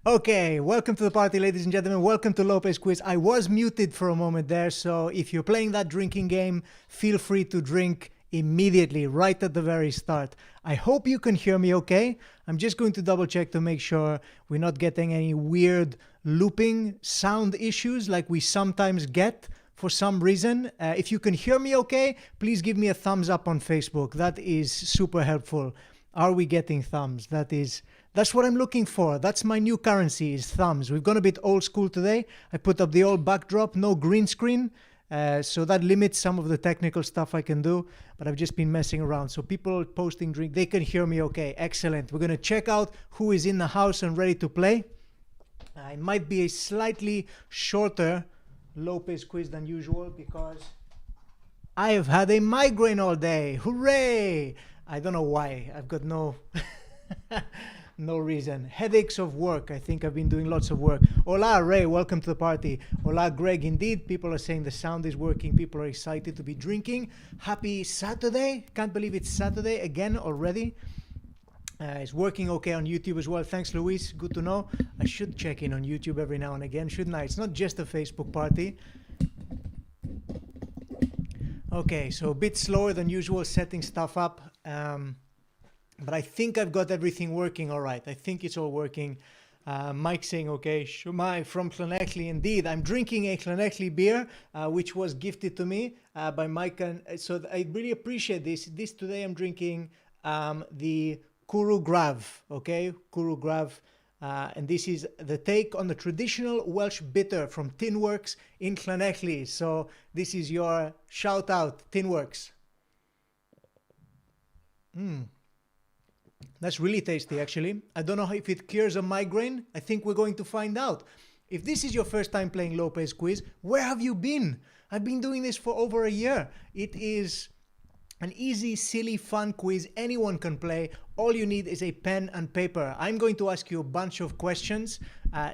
Okay, welcome to the party, ladies and gentlemen. Welcome to Lopez Quiz. I was muted for a moment there, so if you're playing that drinking game, feel free to drink immediately, right at the very start. I hope you can hear me okay. I'm just going to double check to make sure we're not getting any weird looping sound issues like we sometimes get for some reason. If you can hear me okay, please give me a thumbs up on Facebook. That is super helpful. Are we getting thumbs? That's what I'm looking for. That's my new currency, is thumbs. We've gone a bit old school today. I put up the old backdrop, no green screen. So that limits some of the technical stuff I can do, but I've just been messing around. So people posting drink, they can hear me okay. Excellent. We're going to check out who is in the house and ready to play. It might be a slightly shorter Lopez quiz than usual because I have had a migraine all day. Hooray! I don't know why. I've got no no reason. Headaches of work. I think I've been doing lots of work. Hola, Ray. Welcome to the party. Hola, Greg. Indeed, people are saying the sound is working. People are excited to be drinking. Happy Saturday. Can't believe it's Saturday again already. It's working okay on YouTube as well. Thanks, Luis. Good to know. I should check in on YouTube every now and again, shouldn't I? It's not just a Facebook party. Okay, so a bit slower than usual setting stuff up. But I think I've got everything working all right. I think it's all working. Mike saying, okay, Shumai from Llanelli. Indeed, I'm drinking a Llanelli beer, which was gifted to me by Mike. And so I really appreciate this. Today I'm drinking the Cwrw Grav, okay? Cwrw Grav. And this is the take on the traditional Welsh bitter from Tinworks in Llanelli. So this is your shout out, Tinworks. That's really tasty, actually. I don't know if it cures a migraine. I think we're going to find out. If this is your first time playing Lopez Quiz, where have you been? I've been doing this for over a year. It is an easy, silly, fun quiz anyone can play. All you need is a pen and paper. I'm going to ask you a bunch of questions.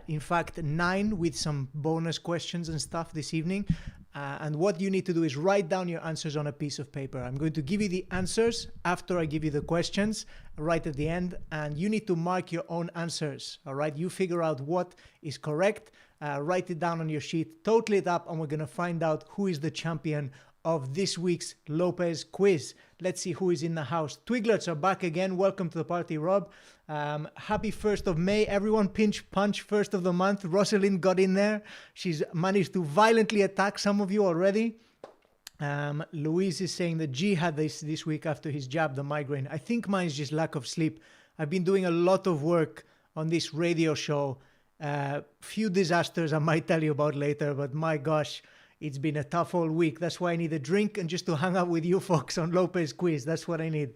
In fact, 9 with some bonus questions and stuff this evening. And what you need to do is write down your answers on a piece of paper. I'm going to give you the answers after I give you the questions right at the end. And you need to mark your own answers. All right. You figure out what is correct. Write it down on your sheet. Total it up. And we're going to find out who is the champion of this week's Lopez Quiz. Let's see who is in the house. Twiglerts are back again. Welcome to the party, Rob. Happy 1st of May. Everyone pinch punch 1st of the month. Rosalind got in there. She's managed to violently attack some of you already. Louise is saying that G had this week after his jab, the migraine. I think mine's just lack of sleep. I've been doing a lot of work on this radio show. Few disasters I might tell you about later, but my gosh, it's been a tough whole week. That's why I need a drink and just to hang out with you folks on Lopez Quiz. That's what I need.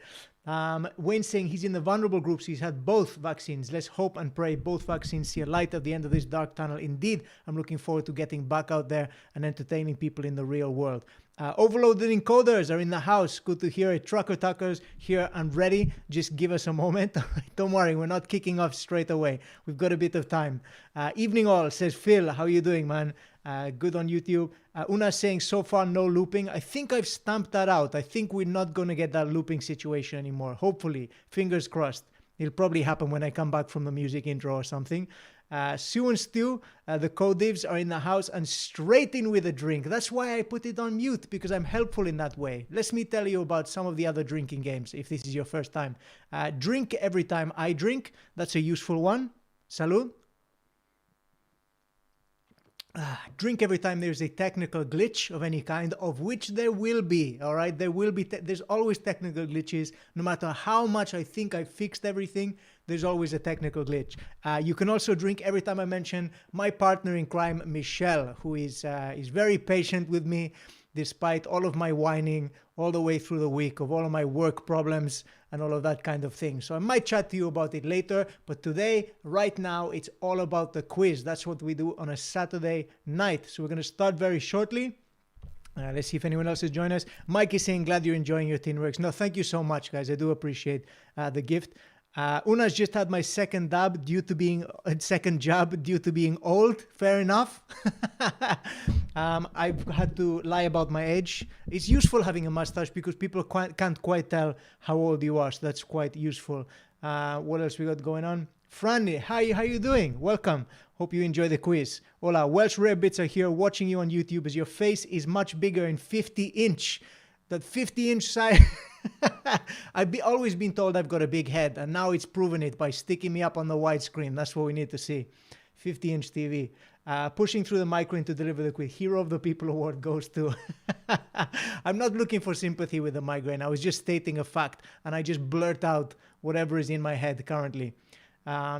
Wayne saying he's in the vulnerable groups. He's had both vaccines. Let's hope and pray both vaccines see a light at the end of this dark tunnel. Indeed, I'm looking forward to getting back out there and entertaining people in the real world. Overloaded encoders are in the house. Good to hear it. Trucker Tuckers here and ready. Just give us a moment. Don't worry, we're not kicking off straight away. We've got a bit of time. Evening all, says Phil. How you doing, man? Good on YouTube. Una's saying so far no looping. I think I've stamped that out. I think we're not going to get that looping situation anymore. Hopefully, fingers crossed. It'll probably happen when I come back from the music intro or something. Sue and Stu, the co-divs are in the house and straight in with a drink. That's why I put it on mute, because I'm helpful in that way. Let me tell you about some of the other drinking games if this is your first time. Drink every time I drink. That's a useful one. Salud. Drink every time there's a technical glitch of any kind, of which there will be, all right? There will be, there's always technical glitches. No matter how much I think I fixed everything, there's always a technical glitch. You can also drink every time I mention my partner in crime, Michelle, who is very patient with me, despite all of my whining all the way through the week of all of my work problems and all of that kind of thing. So I might chat to you about it later, but today, right now, it's all about the quiz. That's what we do on a Saturday night. So we're going to start very shortly. Let's see if anyone else has joined us. Mike is saying, glad you're enjoying your teen works. No, thank you so much, guys. I do appreciate the gift. Una's just had my second jab due to being old. Fair enough. I've had to lie about my age. It's useful having a mustache because people can't quite tell how old you are. So that's quite useful. What else we got going on? Franny, how you doing? Welcome. Hope you enjoy the quiz. Hola, Welsh Rare Bits are here watching you on YouTube as your face is much bigger in 50-inch. That 50-inch size. I've always been told I've got a big head, and now it's proven it by sticking me up on the widescreen. That's what we need to see. 50-inch TV. Pushing through the microphone to deliver the quiz. Hero of the People Award goes to... I'm not looking for sympathy with the migraine. I was just stating a fact, and I just blurt out whatever is in my head currently.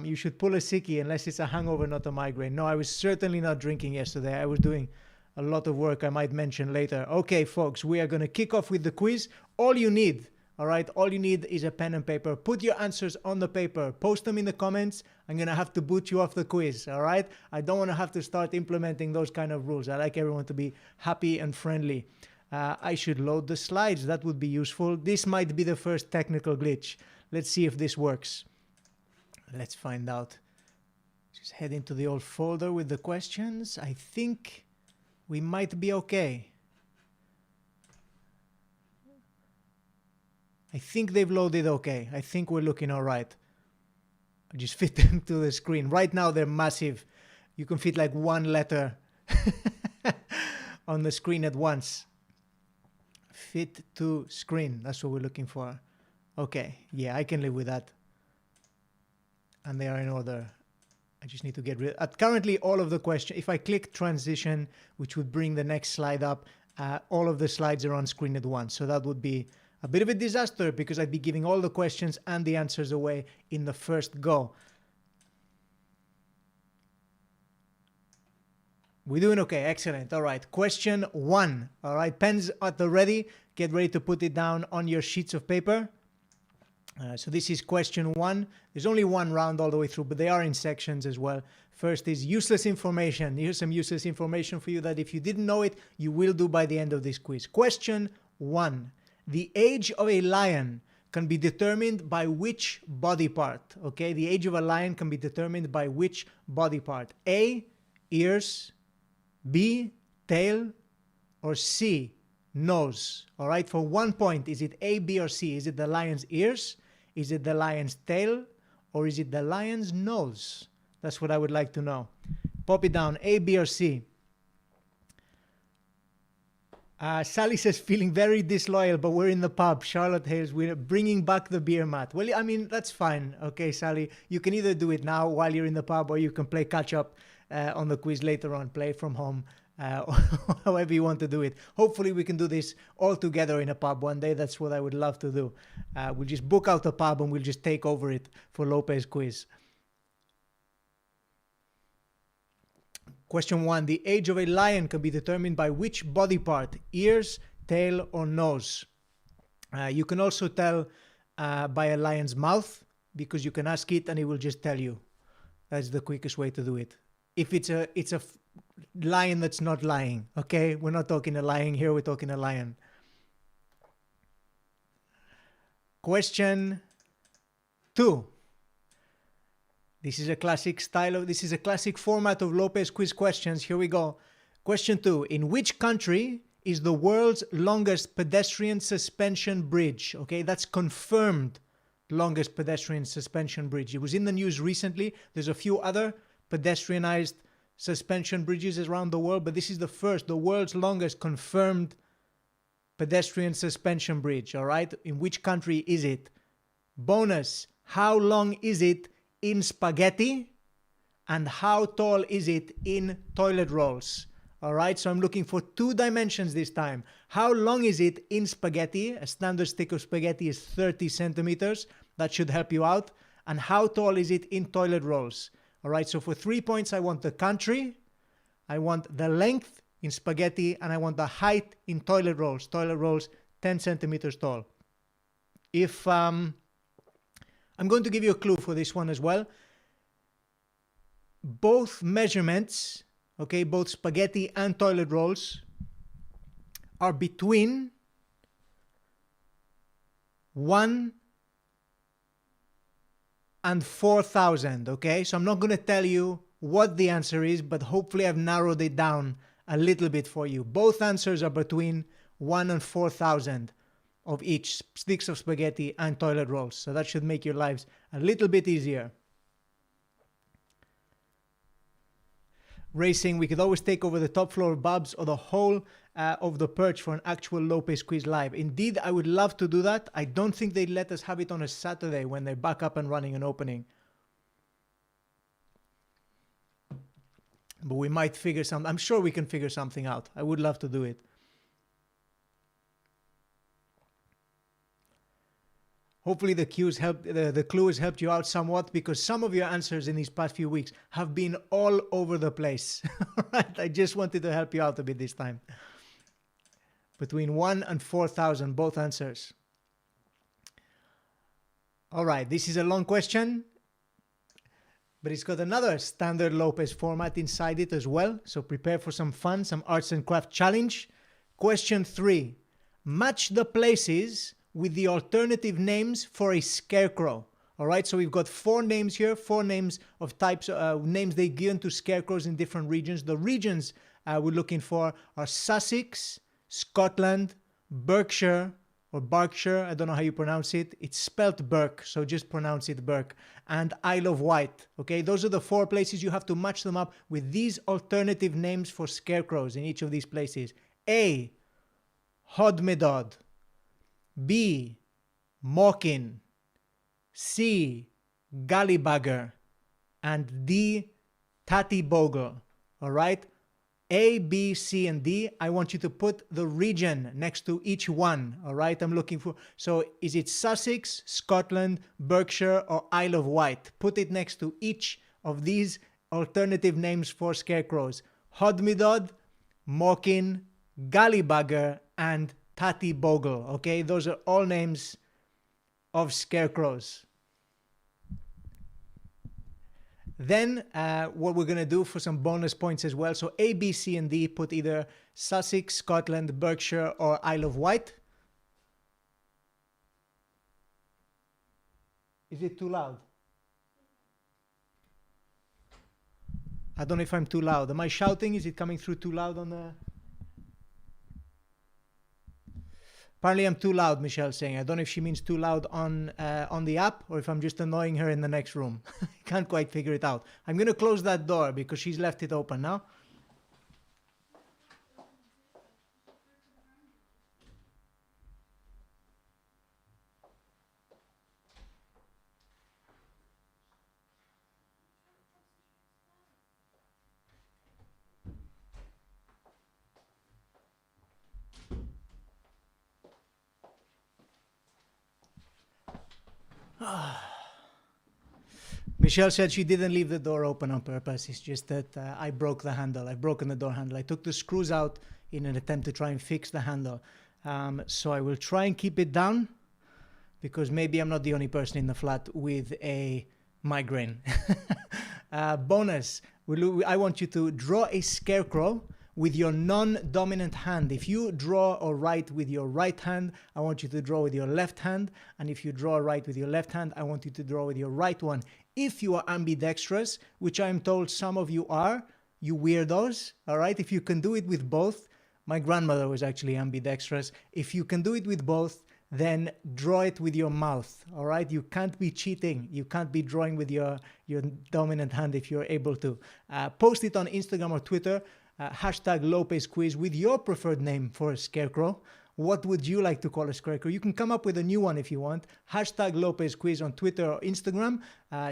You should pull a sickie unless it's a hangover, not a migraine. No, I was certainly not drinking yesterday. I was doing a lot of work I might mention later. Okay, folks, we are going to kick off with the quiz. All you need, all right, all you need is a pen and paper. Put your answers on the paper. Post them in the comments. I'm going to have to boot you off the quiz, all right? I don't want to have to start implementing those kind of rules. I like everyone to be happy and friendly. I should load the slides. That would be useful. This might be the first technical glitch. Let's see if this works. Let's find out. Just head into the old folder with the questions. I think we might be okay. I think they've loaded okay. I think we're looking all right. I just fit them to the screen. Right now they're massive. You can fit like one letter on the screen at once. Fit to screen. That's what we're looking for. Okay. Yeah, I can live with that. And they are in order. I just need to get rid of currently all of the questions. If I click transition, which would bring the next slide up, all of the slides are on screen at once. So that would be a bit of a disaster because I'd be giving all the questions and the answers away in the first go. We're doing okay. Excellent. All right. Question 1. All right. Pens at the ready. Get ready to put it down on your sheets of paper. So this is question 1. There's only one round all the way through, but they are in sections as well. First is useless information. Here's some useless information for you that if you didn't know it, you will do by the end of this quiz. Question 1. The age of a lion can be determined by which body part? Okay, the age of a lion can be determined by which body part? A, ears, B, tail, or C, nose? All right, for 1 point, is it A, B, or C? Is it the lion's ears? Is it the lion's tail? Or is it the lion's nose? That's what I would like to know. Pop it down, A, B, or C. Sally says, feeling very disloyal, but we're in the pub. Charlotte Hales, we're bringing back the beer mat. Well, I mean, that's fine. Okay, Sally, you can either do it now while you're in the pub or you can play catch up on the quiz later on, play from home, however you want to do it. Hopefully we can do this all together in a pub one day. That's what I would love to do. We'll just book out a pub and we'll just take over it for Lopez Quiz. Question 1. The age of a lion can be determined by which body part? Ears, tail, or nose? You can also tell by a lion's mouth, because you can ask it and it will just tell you. That's the quickest way to do it. If it's a lion that's not lying, okay? We're not talking a lion here, we're talking a lion. Question 2. This is a classic format of Lopez Quiz questions. Here we go. Question 2. In which country is the world's longest pedestrian suspension bridge? Okay, that's confirmed longest pedestrian suspension bridge. It was in the news recently. There's a few other pedestrianized suspension bridges around the world, but this is the first, the world's longest confirmed pedestrian suspension bridge. All right, in which country is it? Bonus, how long is it in spaghetti? And how tall is it in toilet rolls? All right, so I'm looking for 2 dimensions this time. How long is it in spaghetti? A standard stick of spaghetti is 30 centimeters. That should help you out. And how tall is it in toilet rolls? All right, so for 3 points, I want the country, I want the length in spaghetti, and I want the height in toilet rolls. Toilet rolls, 10 centimeters tall. If I'm going to give you a clue for this one as well. Both measurements, okay, both spaghetti and toilet rolls are between 1 and 4,000, okay? So I'm not going to tell you what the answer is, but hopefully I've narrowed it down a little bit for you. Both answers are between 1 and 4,000 of each, sticks of spaghetti and toilet rolls. So that should make your lives a little bit easier. Racing, we could always take over the top floor of Bubs or the whole of the perch for an actual Lopez Quiz live. Indeed, I would love to do that. I don't think they'd let us have it on a Saturday when they're back up and running and opening. But we might figure something. I'm sure we can figure something out. I would love to do it. Hopefully the clue has helped you out somewhat, because some of your answers in these past few weeks have been all over the place. All right, I just wanted to help you out a bit this time. Between 1 and 4,000, both answers. All right, this is a long question, but it's got another standard Lopez format inside it as well. So prepare for some fun, some arts and craft challenge. Question 3. Match the places with the alternative names for a scarecrow. All right, so we've got 4 names here, 4 names of types, names they given to scarecrows in different regions. The regions we're looking for are Sussex, Scotland, Berkshire, or Berkshire, I don't know how you pronounce it. It's spelt Burke, so just pronounce it Burke, and Isle of Wight. Okay, those are the 4 places. You have to match them up with these alternative names for scarecrows in each of these places. A, Hodmedod. B, Mawkin. C, Gallibugger. And D, Tattybogle. All right? A, B, C, and D. I want you to put the region next to each one. All right? I'm looking for... So is it Sussex, Scotland, Berkshire, or Isle of Wight? Put it next to each of these alternative names for scarecrows. Hodmedod, Mawkin, Gallibugger, and Tattybogle. Okay, those are all names of scarecrows. Then what we're going to do for some bonus points as well. So A, B, C, and D, put either Sussex, Scotland, Berkshire, or Isle of Wight. Is it too loud? I don't know if I'm too loud. Am I shouting? Is it coming through too loud on the... Apparently I'm too loud, Michelle's saying. I don't know if she means too loud on the app or if I'm just annoying her in the next room. I can't quite figure it out. I'm going to close that door because she's left it open now. Michelle said she didn't leave the door open on purpose. It's just that I broke the handle. I've broken the door handle. I took the screws out in an attempt to try and fix the handle. So I will try and keep it down because maybe I'm not the only person in the flat with a migraine. Bonus. I want you to draw a scarecrow with your non-dominant hand. If you draw or write with your right hand, I want you to draw with your left hand. And if you draw or write with your left hand, I want you to draw with your right one. If you are ambidextrous, which I'm told some of you are, you weirdos, all right? If you can do it with both, my grandmother was actually ambidextrous. If you can do it with both, then draw it with your mouth, all right? You can't be cheating. You can't be drawing with your dominant hand if you're able to. Post it on Instagram or Twitter, hashtag Lopez Quiz with your preferred name for a scarecrow. What would you like to call a scarecrow? You can come up with a new one if you want. Hashtag Lopez Quiz on Twitter or Instagram.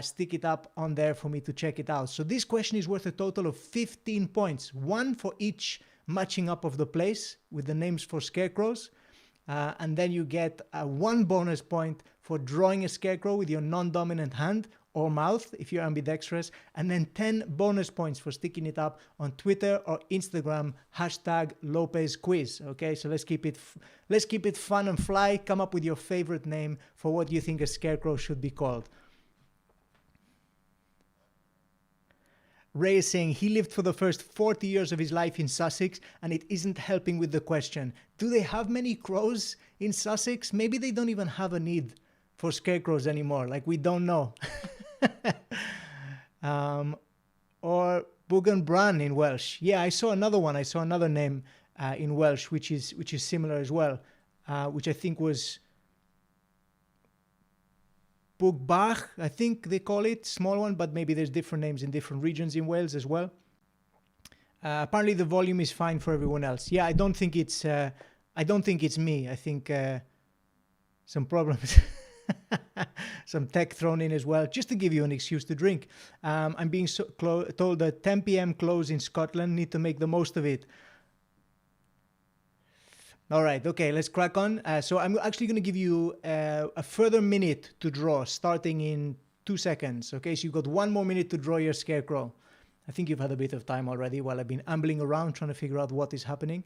Stick it up on there for me to check it out. So this question is worth a total of 15 points. One for each matching up of the place with the names for scarecrows. And then you get one bonus point for drawing a scarecrow with your non-dominant hand or mouth if you're ambidextrous, and then 10 bonus points for sticking it up on Twitter or Instagram, hashtag Lopez Quiz. Okay, so let's keep it fun and fly. Come up with your favorite name for what you think a scarecrow should be called. Ray is saying he lived for the first 40 years of his life in Sussex and it isn't helping with the question. Do they have many crows in Sussex? Maybe they don't even have a need for scarecrows anymore. Like, we don't know. Or Bran in Welsh. Yeah, I saw another one. I saw another name in Welsh, which is similar as well, which I think was Bugbach, I think they call it, small one, but maybe there's different names in different regions in Wales as well. Apparently the volume is fine for everyone else. Yeah, I don't think it's me. I think some problems. Some tech thrown in as well, just to give you an excuse to drink. I'm being told that 10 p.m. close in Scotland, need to make the most of it. All right, okay, let's crack on. So I'm actually going to give you a further minute to draw, starting in 2 seconds. Okay, so you've got 1 more minute to draw your scarecrow. I think you've had a bit of time already while I've been ambling around trying to figure out what is happening.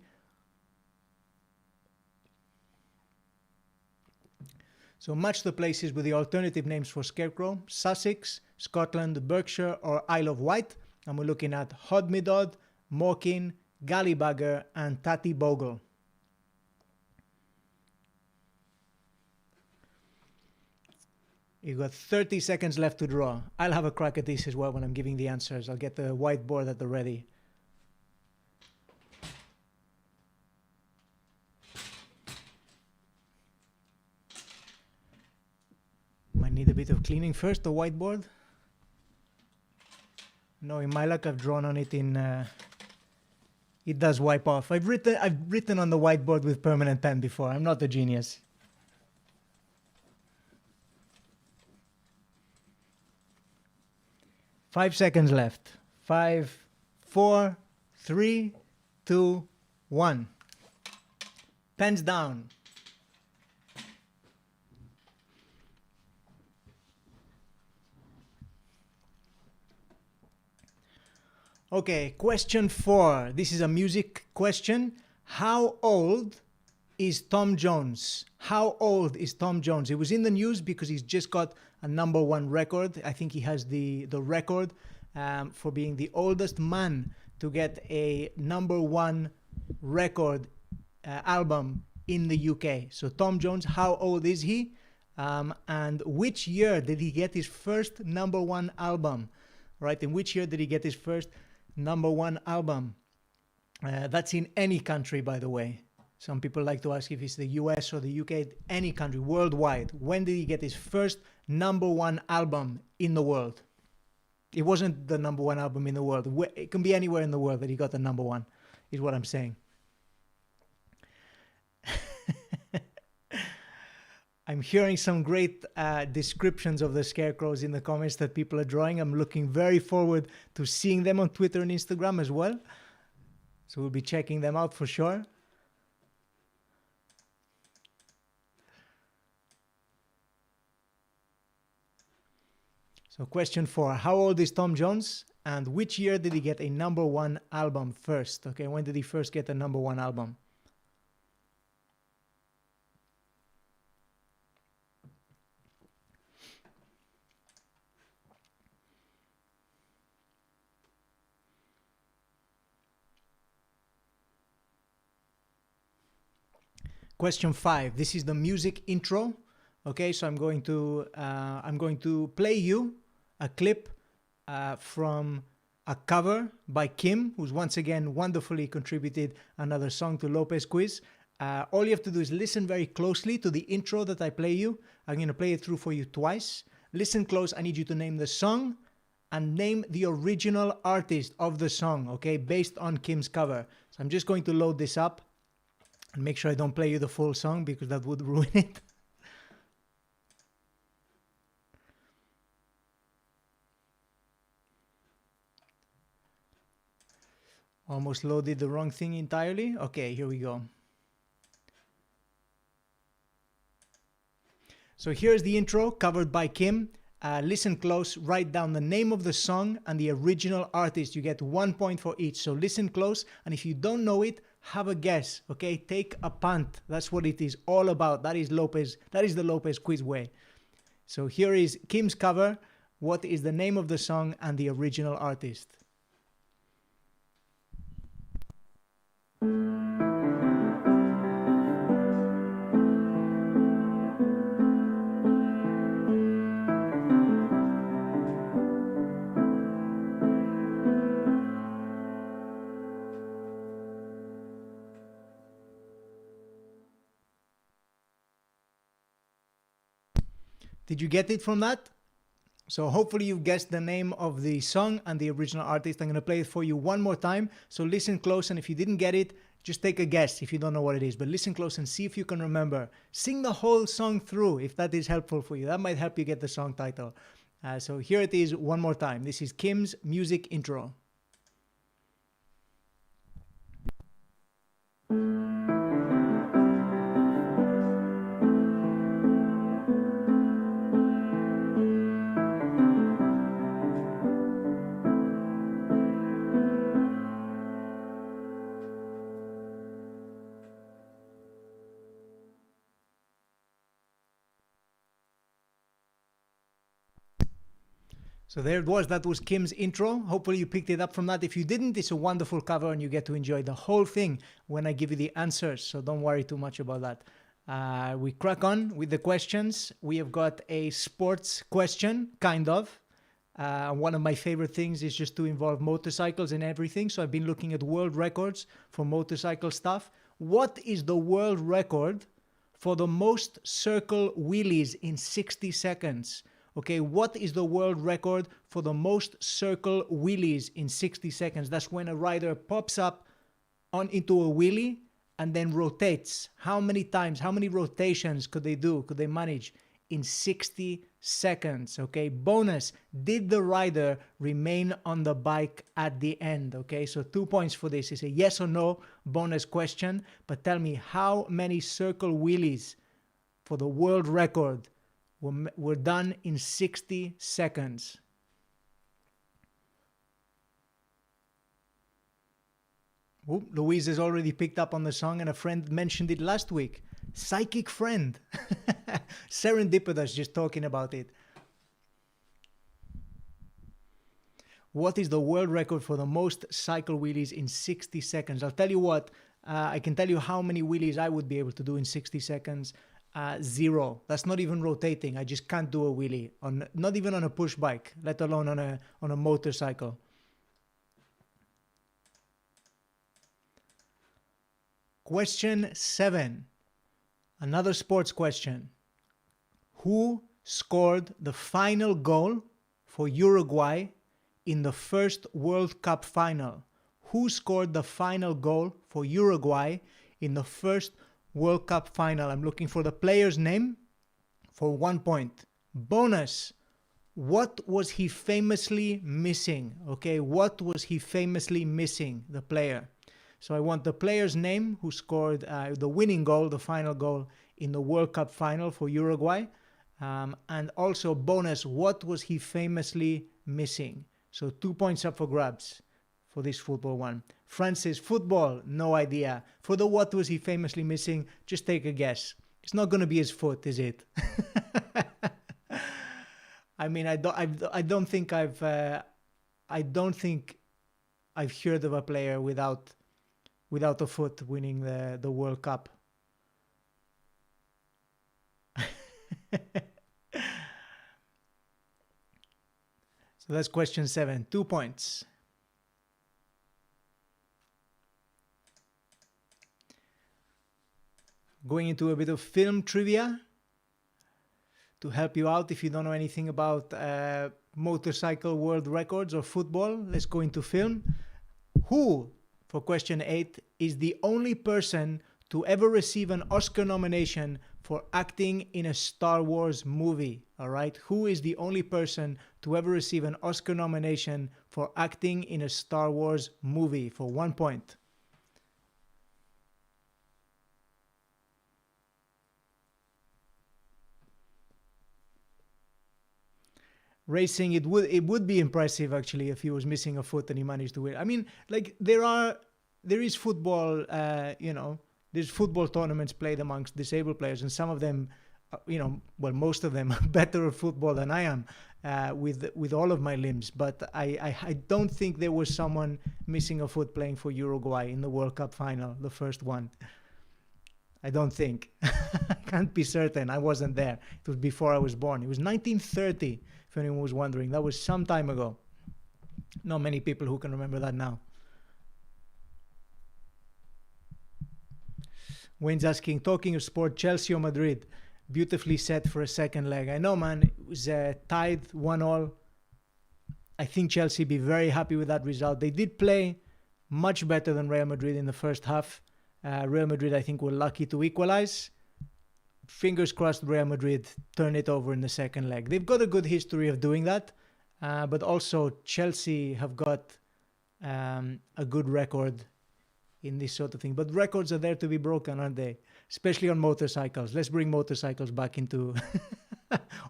So match the places with the alternative names for scarecrow: Sussex, Scotland, Berkshire, or Isle of Wight. And we're looking at Hodmedod, Morecambe, Gallibagger, and Tatty Bogle. You've got 30 seconds left to draw. I'll have a crack at this as well when I'm giving the answers. I'll get the whiteboard at the ready. Might need a bit of cleaning first, the whiteboard. No, in my luck, I've drawn on it in... it does wipe off. I've written on the whiteboard with permanent pen before. I'm not a genius. Five seconds left. 5, 4, 3, 2, 1. Pens down. Okay, question 4. This is a music question. How old is Tom Jones? How old is Tom Jones? It was in the news because he's just got a #1 record. I think he has the record for being the oldest man to get a #1 record album in the UK. So Tom Jones, how old is he? And which year did he get his first #1 album? Right, in which year did he get his first #1 album? That's in any country, by the way. Some people like to ask if it's the US or the UK, any country, worldwide. When did he get his first #1 album in the world? It wasn't the #1 album in the world. It can be anywhere in the world that he got the #1, is what I'm saying. I'm hearing some great descriptions of the scarecrows in the comments that people are drawing. I'm looking very forward to seeing them on Twitter and Instagram as well. So we'll be checking them out for sure. So question 4, how old is Tom Jones? And which year did he get a #1 album first? Okay, when did he first get a #1 album? Question 5, this is the music intro. Okay, so I'm going to play you a clip from a cover by Kim, who's once again wonderfully contributed another song to Lopez Quiz. All you have to do is listen very closely to the intro that I play you. I'm going to play it through for you twice. Listen close. I need you to name the song and name the original artist of the song, okay, based on Kim's cover. So I'm just going to load this up and make sure I don't play you the full song because that would ruin it. Almost loaded the wrong thing entirely. Okay, here we go. So here's the intro covered by Kim. Listen close, write down the name of the song and the original artist. You get 1 point for each. So listen close, and if you don't know it, have a guess, okay? Take a punt. That's what it is all about. That is the Lopez Quiz way. So here is Kim's cover. What is the name of the song and the original artist? Did you get it from that? So hopefully you've guessed the name of the song and the original artist. I'm going to play it for you one more time. So listen close, and if you didn't get it, just take a guess if you don't know what it is. But listen close and see if you can remember. Sing the whole song through if that is helpful for you. That might help you get the song title. So here it is one more time. This is Kim's music intro. So there it was. That was Kim's intro. Hopefully you picked it up from that. If you didn't, it's a wonderful cover and you get to enjoy the whole thing when I give you the answers. So don't worry too much about that. We crack on with the questions. We have got a sports question, kind of. One of my favorite things is just to involve motorcycles and everything. So I've been looking at world records for motorcycle stuff. What is the world record for the most circle wheelies in 60 seconds? Okay, what is the world record for the most circle wheelies in 60 seconds? That's when a rider pops up into a wheelie and then rotates. How many times, how many rotations could they do, could they manage in 60 seconds? Okay, bonus, did the rider remain on the bike at the end? Okay, so 2 points for this. It's a yes or no bonus question, but tell me how many circle wheelies for the world record were done in 60 seconds. Ooh, Louise has already picked up on the song and a friend mentioned it last week. Psychic friend. Serendipitous, just talking about it. What is the world record for the most cycle wheelies in 60 seconds? I'll tell you what, I can tell you how many wheelies I would be able to do in 60 seconds. 0. That's not even rotating. I just can't do a wheelie, not even on a push bike, let alone on a motorcycle. Question 7. Another sports question. Who scored the final goal for Uruguay in the first World Cup final? Who scored the final goal for Uruguay in the first World Cup final? I'm looking for the player's name for 1 point. Bonus. What was he famously missing? Okay, what was he famously missing, the player? So I want the player's name who scored the winning goal, the final goal in the World Cup final for Uruguay. And also bonus, what was he famously missing? So 2 points up for grabs for this football one. Francis, football, no idea. For the what was he famously missing, just take a guess. It's not going to be his foot, is it? I mean, I don't think I've heard of a player without a foot winning the World Cup. So that's question 7. 2 points. Going into a bit of film trivia to help you out if you don't know anything about motorcycle world records or football. Let's go into film. Who, for question 8, is the only person to ever receive an Oscar nomination for acting in a Star Wars movie? All right. Who is the only person to ever receive an Oscar nomination for acting in a Star Wars movie? For 1 point. Racing, it would be impressive actually if he was missing a foot and he managed to win. I mean, like there is football, there's football tournaments played amongst disabled players, and some of them, most of them are better at football than I am with all of my limbs. But I don't think there was someone missing a foot playing for Uruguay in the World Cup final, the first one. I don't think. I can't be certain. I wasn't there. It was before I was born. It was 1930, if anyone was wondering. That was some time ago. Not many people who can remember that now. Wayne's asking, talking of sport, Chelsea or Madrid? Beautifully set for a second leg. I know, man. It was tied 1-1. I think Chelsea be very happy with that result. They did play much better than Real Madrid in the first half. Real Madrid, I think, were lucky to equalize. Fingers crossed Real Madrid turn it over in the second leg. They've got a good history of doing that, but also Chelsea have got a good record in this sort of thing. But records are there to be broken, aren't they? Especially on motorcycles. Let's bring motorcycles back into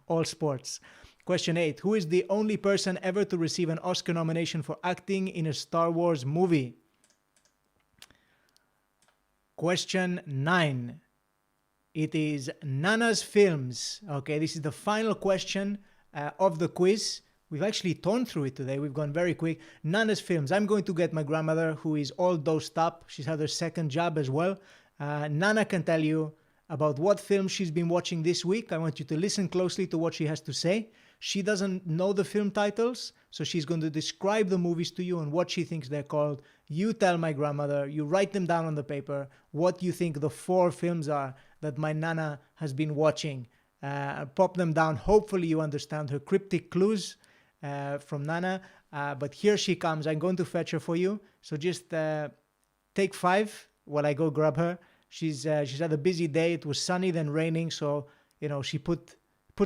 all sports. Question 8. Who is the only person ever to receive an Oscar nomination for acting in a Star Wars movie? Question 9. It is Nana's Films. Okay, this is the final question of the quiz. We've actually torn through it today. We've gone very quick. Nana's Films. I'm going to get my grandmother, who is all dosed up. She's had her second jab as well. Nana can tell you about what film she's been watching this week. I want you to listen closely to what she has to say. She doesn't know the film titles, so she's going to describe the movies to you and what she thinks they're called. You tell my grandmother, you write them down on the paper, what you think the 4 films are that my Nana has been watching. Pop them down. Hopefully you understand her cryptic clues from Nana. But here she comes. I'm going to fetch her for you. So just take 5 while I go grab her. She's had a busy day. It was sunny, then raining. So, she put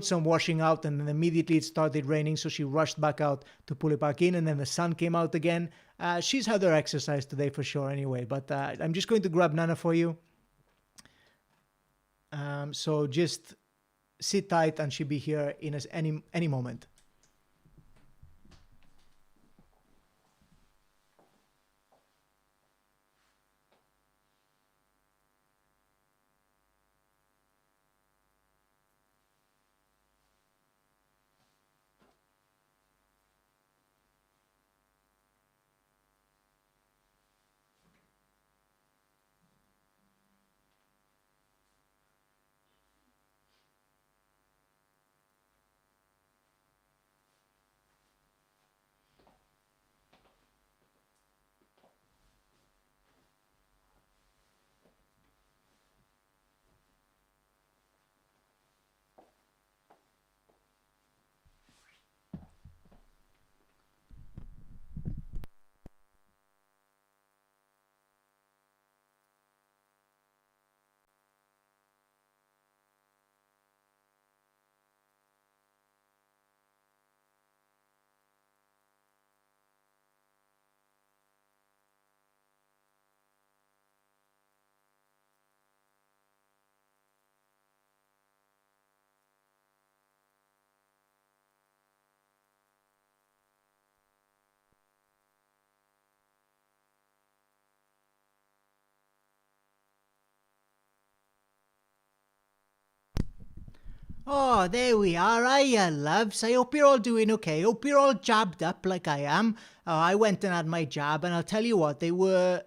some washing out, and then immediately it started raining. So she rushed back out to pull it back in. And then the sun came out again. She's had her exercise today for sure anyway. But I'm just going to grab Nana for you. So just sit tight and she'll be here in any moment. Oh, there we are. Hiya, loves. I hope you're all doing okay. Hope you're all jabbed up like I am. I went and had my jab, and I'll tell you what, they were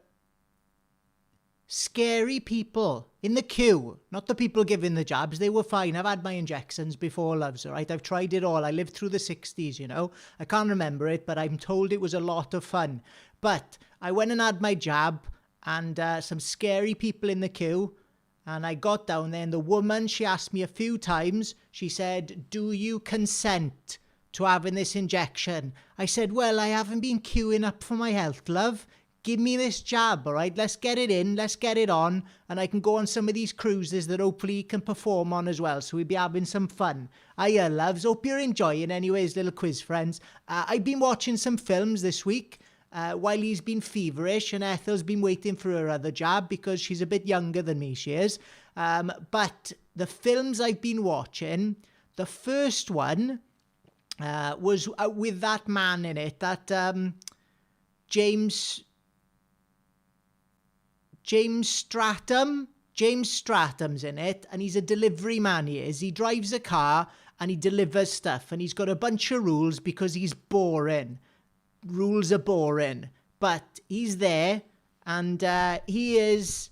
scary people in the queue. Not the people giving the jabs. They were fine. I've had my injections before, loves, all right? I've tried it all. I lived through the 60s, I can't remember it, but I'm told it was a lot of fun. But I went and had my jab, and some scary people in the queue And I got down there, and the woman, she asked me a few times, she said, do you consent to having this injection? I said, well, I haven't been queuing up for my health, love. Give me this jab, all right? Let's get it in, let's get it on, and I can go on some of these cruises that hopefully you can perform on as well, so we'll be having some fun. Hiya, loves. Hope you're enjoying anyways, little quiz friends. I've been watching some films this week while he's been feverish, and Ethel's been waiting for her other jab because she's a bit younger than me, she is. But the films I've been watching, the first one was with that man in it, that James Stratham's in it, and he's a delivery man, he is. He drives a car and he delivers stuff, and he's got a bunch of rules because he's boring. Rules are boring, but he's there, and he is...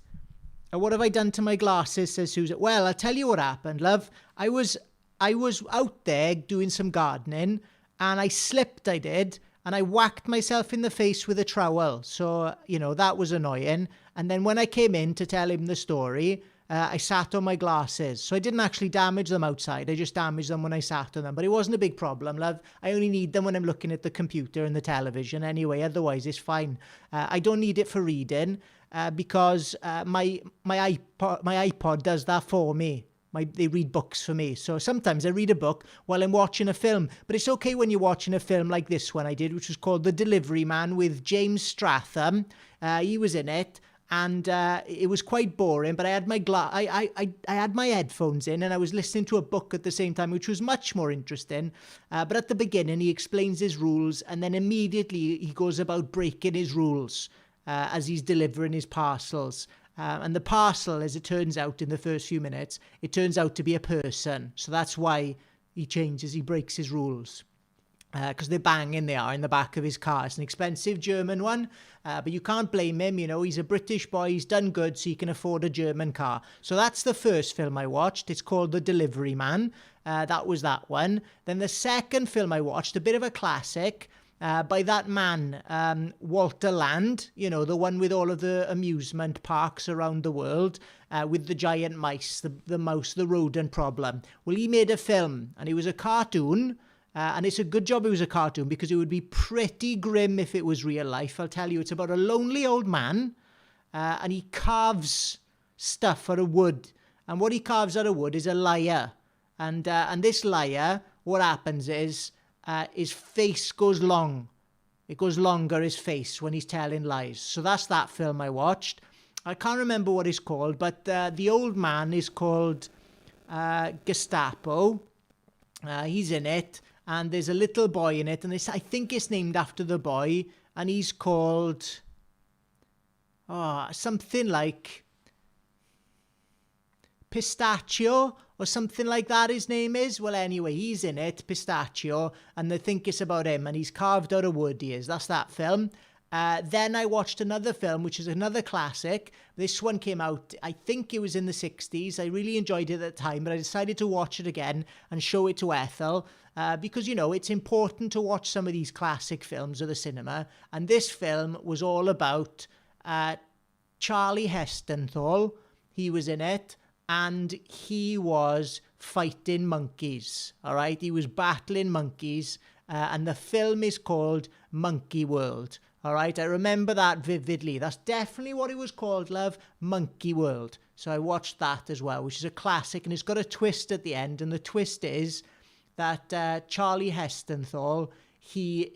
What have I done to my glasses, says Susan. Well, I'll tell you what happened, love. I was out there doing some gardening, and I slipped, I did, and I whacked myself in the face with a trowel. So, you know, that was annoying. And then when I came in to tell him the story, I sat on my glasses. So I didn't actually damage them outside. I just damaged them when I sat on them. But it wasn't a big problem, love. I only need them when I'm looking at the computer and the television anyway. Otherwise, it's fine. I don't need it for reading because my iPod does that for me. They read books for me. So sometimes I read a book while I'm watching a film. But it's okay when you're watching a film like this one I did, which was called The Delivery Man with James Stratham. He was in it. And it was quite boring, but I had I had my headphones in, and I was listening to a book at the same time, which was much more interesting. But at the beginning, he explains his rules, and then immediately he goes about breaking his rules as he's delivering his parcels. And the parcel, as it turns out in the first few minutes, it turns out to be a person. So that's why he breaks his rules. Because they're banging, they are, in the back of his car. It's an expensive German one, but you can't blame him. You know, he's a British boy, he's done good, so he can afford a German car. So that's the first film I watched. It's called The Delivery Man. That was that one. Then the second film I watched, a bit of a classic, by that man, Walter Land, you know, the one with all of the amusement parks around the world, with the giant mice, the mouse, the rodent problem. Well, he made a film, and it was a cartoon. And it's a good job it was a cartoon, because it would be pretty grim if it was real life. I'll tell you, it's about a lonely old man, and he carves stuff out of wood. And what he carves out of wood is a lyre. And this lyre, what happens is his face goes long. It goes longer, his face, when he's telling lies. So that's that film I watched. I can't remember what it's called, but the old man is called Gestapo. He's in it. And there's a little boy in it, and I think it's named after the boy, and he's called something like Pistachio or something like that his name is. Well, anyway, he's in it, Pistachio, and they think it's about him, and he's carved out of wood, he is. That's that film. Then I watched another film, which is another classic. This one came out, I think it was in the 60s. I really enjoyed it at the time, but I decided to watch it again and show it to Ethel. Because, you know, it's important to watch some of these classic films of the cinema. And this film was all about Charlie Hestonthal. He was in it, and he was fighting monkeys, all right? He was battling monkeys, and the film is called Monkey World, all right? I remember that vividly. That's definitely what it was called, love, Monkey World. So I watched that as well, which is a classic, and it's got a twist at the end, and the twist is that Charlie Hestonthal, he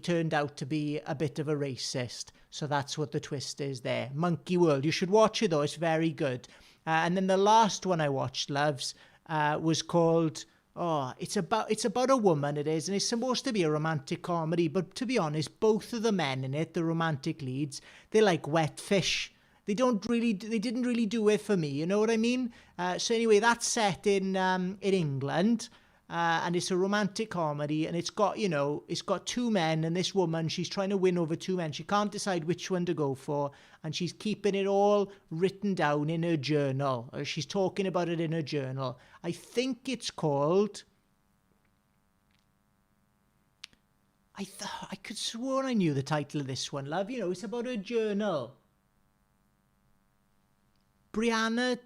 turned out to be a bit of a racist. So that's what the twist is there. Monkey World. You should watch it, though. It's very good. And then the last one I watched, loves, was called... it's about a woman, it is, and it's supposed to be a romantic comedy, but to be honest, both of the men in it, the romantic leads, they're like wet fish. They didn't really do it for me, you know what I mean? So anyway, that's set in England, and it's a romantic comedy, and it's got two men, and this woman, she's trying to win over two men. She can't decide which one to go for, and she's keeping it all written down in her journal. She's talking about it in her journal. I think it's called... I could swear I knew the title of this one, love. You know, it's about her journal. Brianna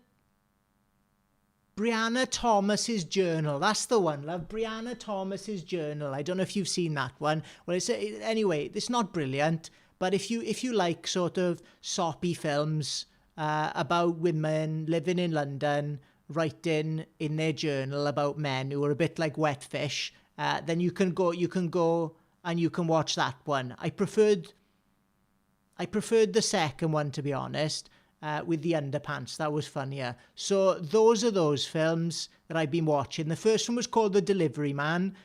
Thomas's Journal. That's the one, love. Brianna Thomas's Journal. I don't know if you've seen that one. Well, anyway, it's not brilliant, but if you like sort of soppy films about women living in London, writing in their journal about men who are a bit like wet fish, then you can go and you can watch that one. I preferred the second one, to be honest. With the underpants. That was funnier. So those are those films that I've been watching. The first one was called The Delivery Man.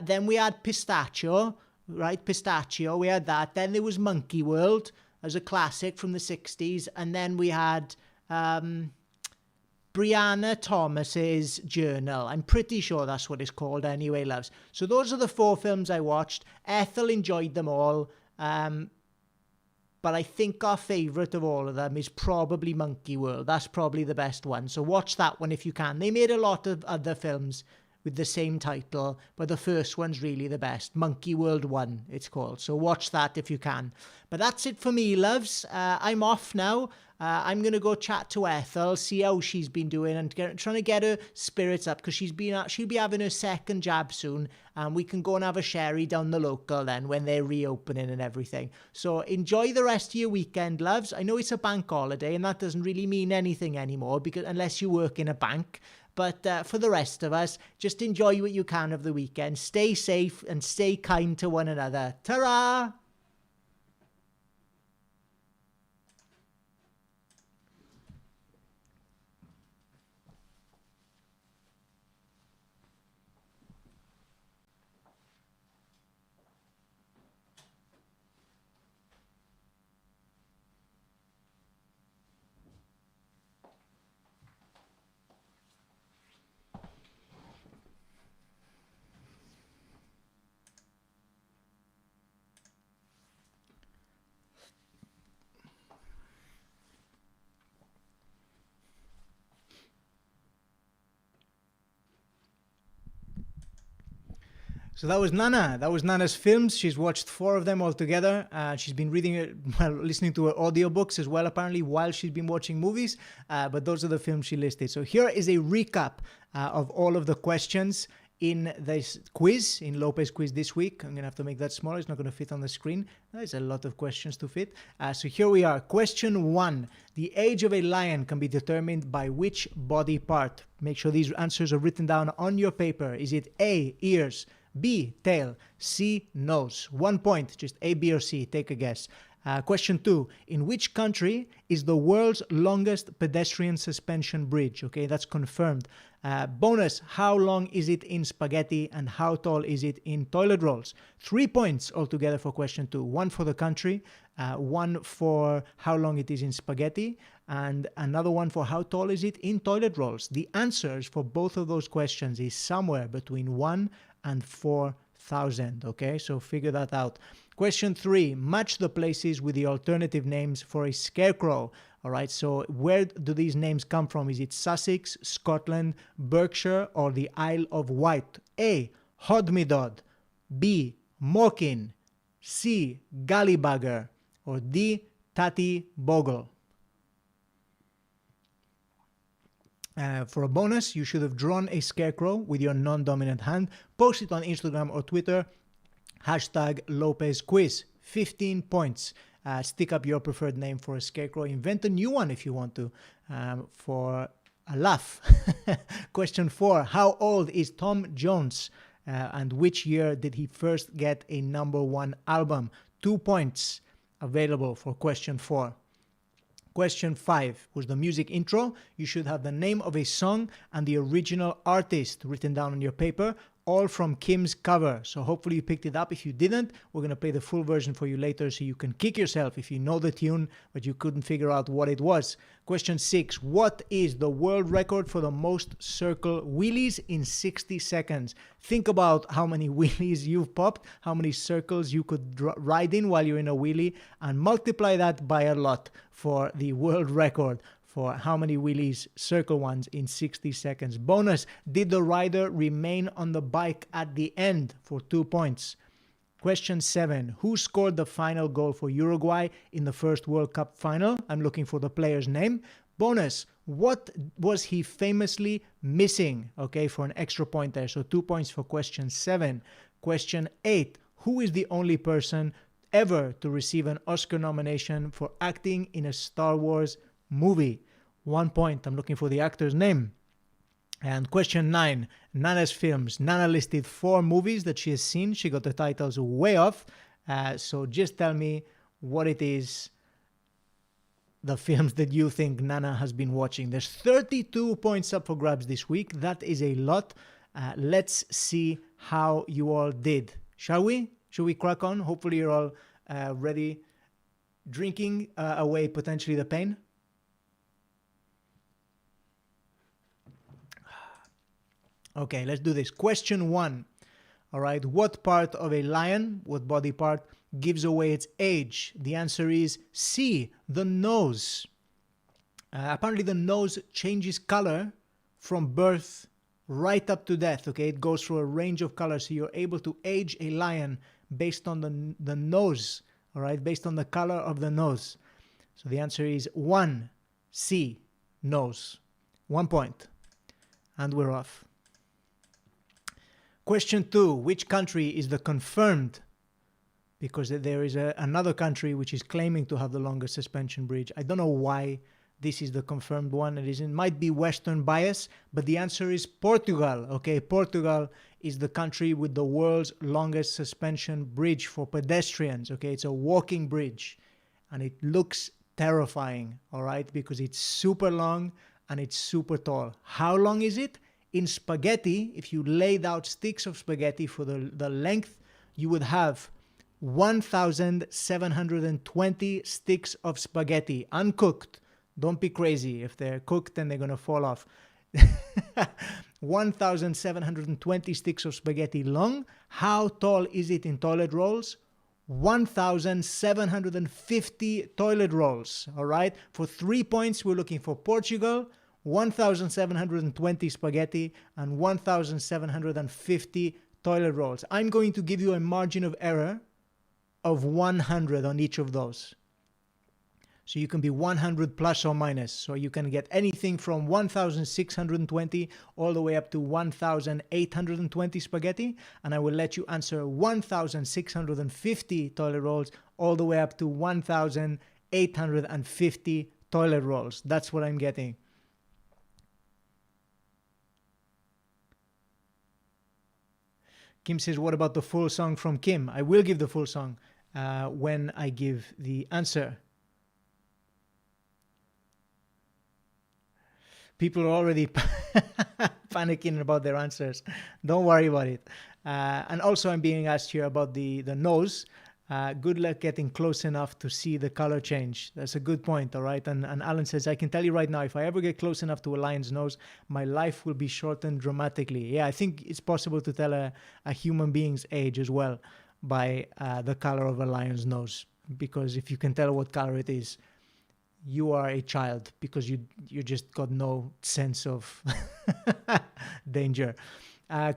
Then we had Pistachio, right? Pistachio, we had that. Then there was Monkey World as a classic from the 60s. And then we had Brianna Thomas's Journal. I'm pretty sure that's what it's called anyway, loves. So those are the 4 films I watched. Ethel enjoyed them all. But I think our favourite of all of them is probably Monkey World. That's probably the best one. So watch that one if you can. They made a lot of other films with the same title, but the first one's really the best. Monkey World 1, it's called. So watch that if you can. But that's it for me, loves. I'm off now. I'm going to go chat to Ethel, see how she's been doing, and trying to get her spirits up, because she'll be having her second jab soon, and we can go and have a sherry down the local then when they're reopening and everything. So enjoy the rest of your weekend, loves. I know it's a bank holiday, and that doesn't really mean anything anymore, because unless you work in a bank. But for the rest of us, just enjoy what you can of the weekend. Stay safe and stay kind to one another. Ta-ra! So that was Nana. That was Nana's films. She's watched 4 of them altogether. She's been listening to her audiobooks as well, apparently, while she's been watching movies. But those are the films she listed. So here is a recap of all of the questions in this quiz, in Lopez Quiz this week. I'm going to have to make that smaller. It's not going to fit on the screen. There's a lot of questions to fit. So here we are. Question 1. The age of a lion can be determined by which body part? Make sure these answers are written down on your paper. Is it A, ears, B, tail, C, nose? 1 point, just A, B, or C. Take a guess. Question 2. In which country is the world's longest pedestrian suspension bridge? Okay, that's confirmed. Bonus, how long is it in spaghetti and how tall is it in toilet rolls? 3 points altogether for question 2. 1 for the country, 1 for how long it is in spaghetti, and another 1 for how tall is it in toilet rolls. The answers for both of those questions is somewhere between 1 and 4,000. Okay, so figure that out. Question 3, match the places with the alternative names for a scarecrow. All right, so where do these names come from? Is it Sussex, Scotland, Berkshire, or the Isle of Wight? A, Hodmedod, B, Mokin, C, Gallibugger, or D, Tati Bogle? For a bonus, you should have drawn a scarecrow with your non-dominant hand. Post it on Instagram or Twitter. Hashtag Lopez Quiz. 15 points. Stick up your preferred name for a scarecrow. Invent a new one if you want to, for a laugh. Question 4. How old is Tom Jones? And which year did he first get a #1 album? 2 points available for question 4. Question 5 was the music intro. You should have the name of a song and the original artist written down on your paper, all from Kim's cover. So hopefully you picked it up. If you didn't, we're going to play the full version for you later so you can kick yourself if you know the tune, but you couldn't figure out what it was. Question 6. What is the world record for the most circle wheelies in 60 seconds? Think about how many wheelies you've popped, how many circles you could ride in while you're in a wheelie, and multiply that by a lot for the world record for how many wheelies, circle ones, in 60 seconds. Bonus, did the rider remain on the bike at the end? For 2 points. Question 7, who scored the final goal for Uruguay in the first World Cup final? I'm looking for the player's name. Bonus, what was he famously missing? Okay, for an extra point there. So 2 points for question 7. Question 8, who is the only person ever to receive an Oscar nomination for acting in a Star Wars movie? 1 point. I'm looking for the actor's name. And question 9, Nana's films. Nana listed 4 movies that she has seen. She got the titles way off. So just tell me what it is, the films that you think Nana has been watching. There's 32 points up for grabs this week. That is a lot. Let's see how you all did. Shall we? Should we crack on? Hopefully you're all ready, drinking away potentially the pain. Okay, let's do this. Question 1. All right, what part of a lion, what body part, gives away its age? The answer is C, the nose. Apparently the nose changes color from birth right up to death, okay? It goes through a range of colors, so you're able to age a lion based on the nose, all right? Based on the color of the nose. So the answer is 1, C, nose. 1 point. And we're off. Question 2, which country is the confirmed? Because there is another country which is claiming to have the longest suspension bridge. I don't know why this is the confirmed one. It might be Western bias, but the answer is Portugal. Okay, Portugal is the country with the world's longest suspension bridge for pedestrians. Okay, it's a walking bridge, and it looks terrifying. All right, because it's super long and it's super tall. How long is it? In spaghetti, if you laid out sticks of spaghetti for the length, you would have 1,720 sticks of spaghetti, uncooked. Don't be crazy. If they're cooked, then they're going to fall off. 1,720 sticks of spaghetti long. How tall is it in toilet rolls? 1,750 toilet rolls. All right. For 3 points, we're looking for Portugal, 1,720 spaghetti, and 1,750 toilet rolls. I'm going to give you a margin of error of 100 on each of those. So you can be 100 plus or minus. So you can get anything from 1,620 all the way up to 1,820 spaghetti. And I will let you answer 1,650 toilet rolls all the way up to 1,850 toilet rolls. That's what I'm getting. Kim says, what about the full song from Kim? I will give the full song when I give the answer. People are already panicking about their answers. Don't worry about it. And also I'm being asked here about the nose. Good luck getting close enough to see the color change. That's a good point, all right? And Alan says, I can tell you right now, if I ever get close enough to a lion's nose, my life will be shortened dramatically. Yeah, I think it's possible to tell a human being's age as well by the color of a lion's nose. Because if you can tell what color it is, you are a child, because you just got no sense of danger.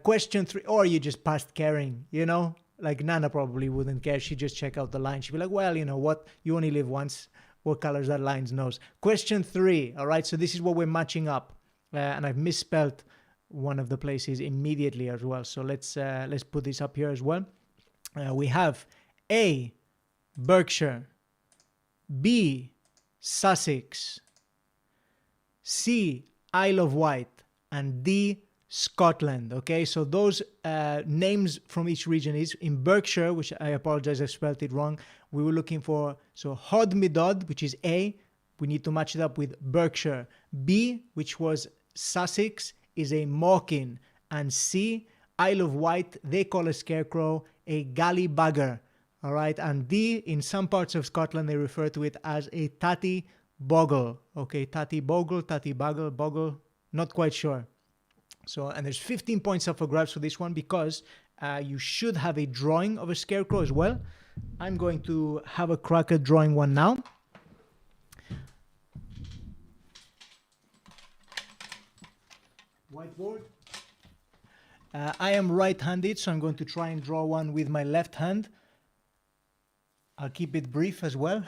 Question 3, or you just passed caring, you know? Like Nana probably wouldn't care. She'd just check out the line. She'd be like, well, you know what? You only live once. What color is that lion's nose? Question 3. All right. So this is what we're matching up. And I've misspelled one of the places immediately as well. So let's put this up here as well. We have A, Berkshire, B, Sussex, C, Isle of Wight, and D, Scotland. Okay, so those names from each region is in Berkshire, which I apologize, I spelled it wrong. We were looking for, so Hod Midod, which is A. We need to match it up with Berkshire. B, which was Sussex, is a mawkin. And C, Isle of Wight, they call a scarecrow a gallybugger. All right, and D, in some parts of Scotland, they refer to it as a tatty bogle. Okay, tatty bogle, tatty bogle, not quite sure. So, and there's 15 points up for grabs for this one, because you should have a drawing of a scarecrow as well. I'm going to have a crack at drawing one now. Whiteboard. I am right-handed, so I'm going to try and draw one with my left hand. I'll keep it brief as well.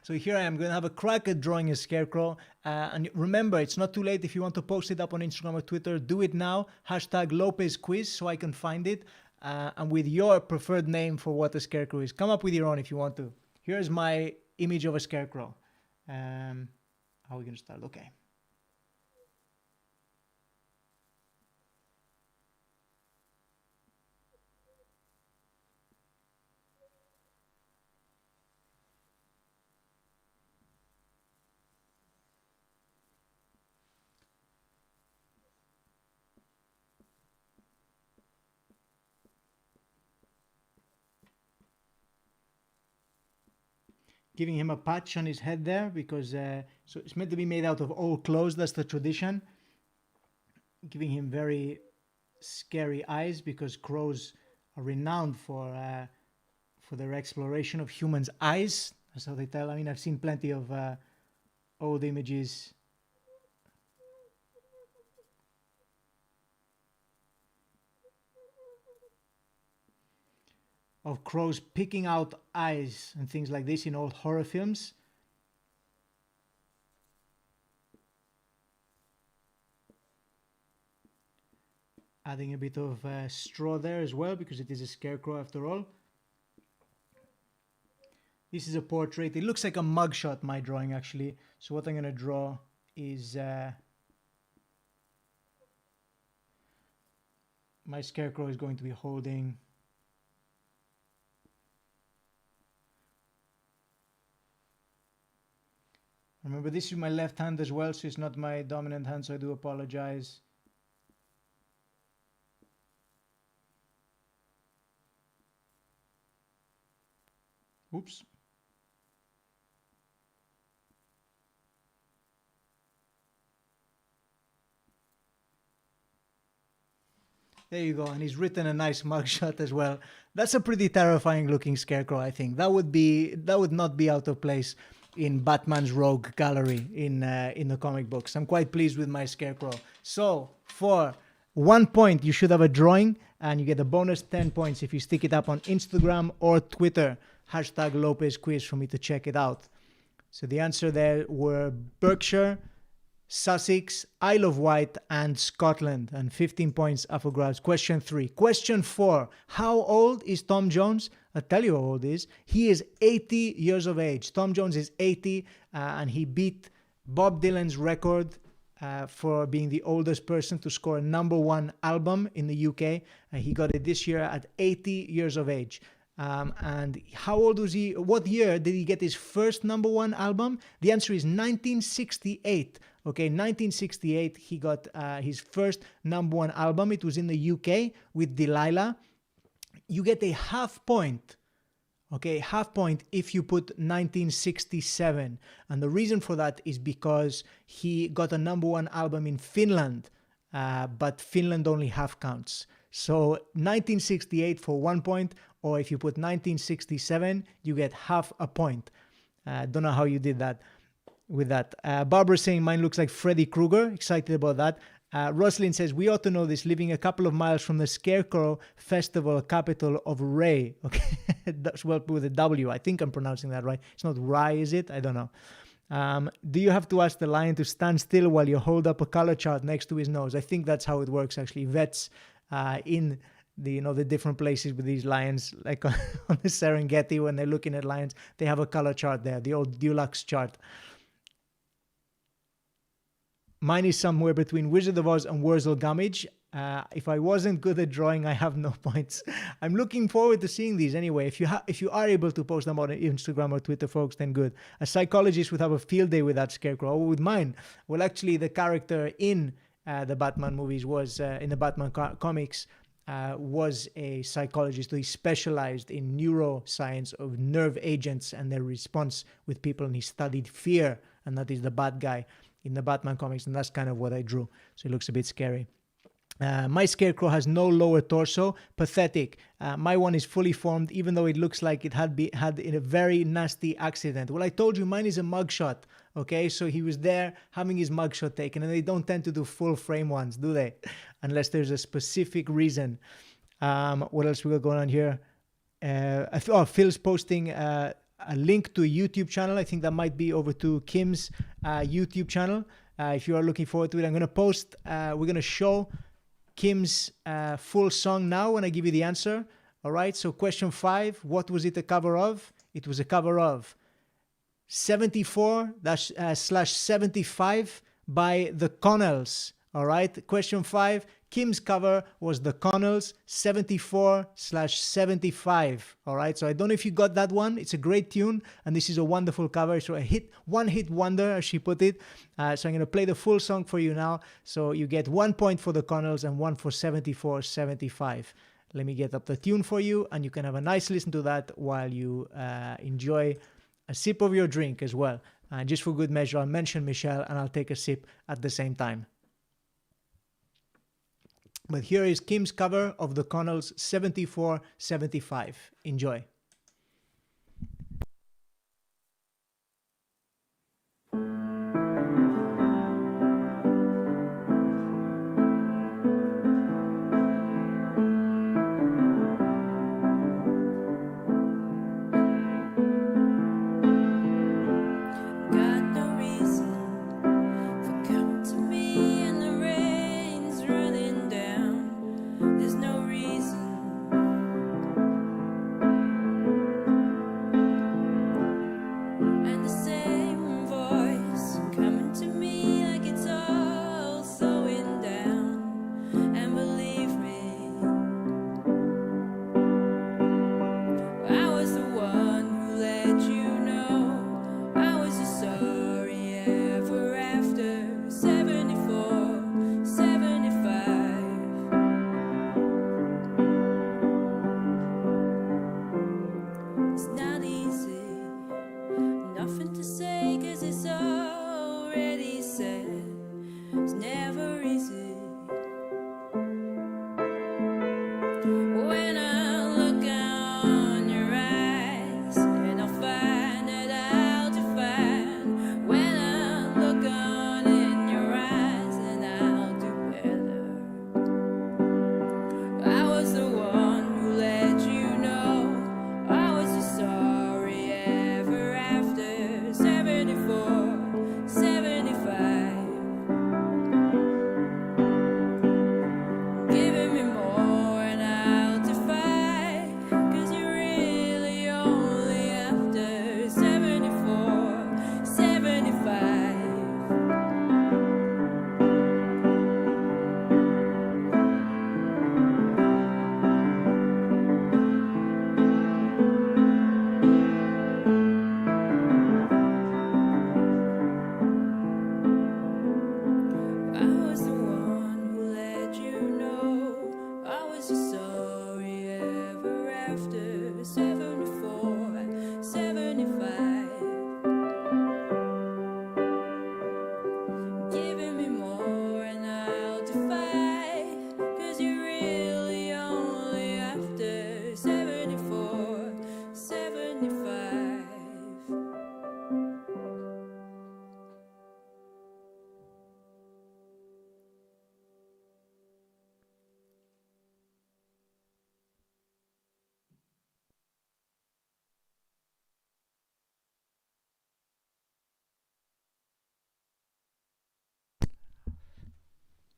So here I am going to have a crack at drawing a scarecrow. And remember, it's not too late. If you want to post it up on Instagram or Twitter, do it now. Hashtag Lopez Quiz so I can find it. And with your preferred name for what a scarecrow is. Come up with your own if you want to. Here's my image of a scarecrow. How are we going to start? Okay. Giving him a patch on his head there because so it's meant to be made out of old clothes. That's the tradition. Giving him very scary eyes because crows are renowned for their exploration of humans' eyes. That's how they tell. I mean, I've seen plenty of old images of crows picking out eyes and things like this in old horror films. Adding a bit of straw there as well because it is a scarecrow after all. This is a portrait. It looks like a mugshot, my drawing actually. So what I'm going to draw is my scarecrow is going to be holding remember, this is my left hand as well, so it's not my dominant hand, so I do apologize. Oops. There you go, and he's written a nice mugshot as well. That's a pretty terrifying looking scarecrow, I think. That would not be out of place in Batman's Rogue Gallery in the comic books. I'm quite pleased with my scarecrow. So for 1 point, you should have a drawing, and you get a bonus 10 points if you stick it up on Instagram or Twitter. Hashtag Lopez Quiz for me to check it out. So the answer there were Berkshire, Sussex, Isle of Wight, and Scotland. And 15 points up for grabs. Question 3. Question 4. How old is Tom Jones? I'll tell you how old he is. He is 80 years of age. Tom Jones is 80, and he beat Bob Dylan's record for being the oldest person to score a #1 album in the UK. He got it this year at 80 years of age. And how old was he? What year did he get his first #1 album? The answer is 1968. Okay, 1968, he got his first #1 album. It was in the UK with Delilah. You get a half point. Okay, half point if you put 1967. And the reason for that is because he got a #1 album in Finland, but Finland only half counts. So 1968 for 1 point, or if you put 1967, you get half a point. Don't know how you did that with that. Barbara saying mine looks like Freddy Krueger. Excited about that. Roslyn says, we ought to know this, living a couple of miles from the Scarecrow Festival capital of Ray. Okay, that's well with a W. I think I'm pronouncing that right. It's not Rye, is it? I don't know. Do you have to ask the lion to stand still while you hold up a color chart next to his nose? I think that's how it works, actually. Vets in the different places with these lions, like on the Serengeti, when they're looking at lions, they have a color chart there, the old Dulux chart. Mine is somewhere between Wizard of Oz and Wurzel Gummidge. If I wasn't good at drawing, I have no points. I'm looking forward to seeing these anyway. If you are able to post them on Instagram or Twitter, folks, then good. A psychologist would have a field day with that scarecrow. Or with mine. Well, actually, the character in the Batman movies was, in the Batman comics, was a psychologist. He specialized in neuroscience of nerve agents and their response with people, and he studied fear, and that is the bad guy in the Batman comics, and that's kind of what I drew. So it looks a bit scary. My scarecrow has no lower torso. Pathetic. My one is fully formed, even though it looks like it had in a very nasty accident. Well, I told you mine is a mugshot. Okay, so he was there having his mugshot taken, and they don't tend to do full frame ones, do they? Unless there's a specific reason. What else we got going on here? Phil's posting a link to a YouTube channel. I think that might be over to Kim's YouTube channel. If you are looking forward to it, I'm going to post, we're going to show Kim's full song now when I give you the answer. All right, so question 5, what was it a cover of? It was a cover of 74/75 by the Connells. All right, question 5, Kim's cover was the Connells, 74/75. All right, so I don't know if you got that one. It's a great tune, and this is a wonderful cover. So one hit wonder, as she put it. So I'm going to play the full song for you now. So you get 1 point for the Connells and 1 for 74/75. Let me get up the tune for you, and you can have a nice listen to that while you enjoy a sip of your drink as well. And just for good measure, I'll mention Michelle, and I'll take a sip at the same time. But here is Kim's cover of the Connells, 74/75. Enjoy.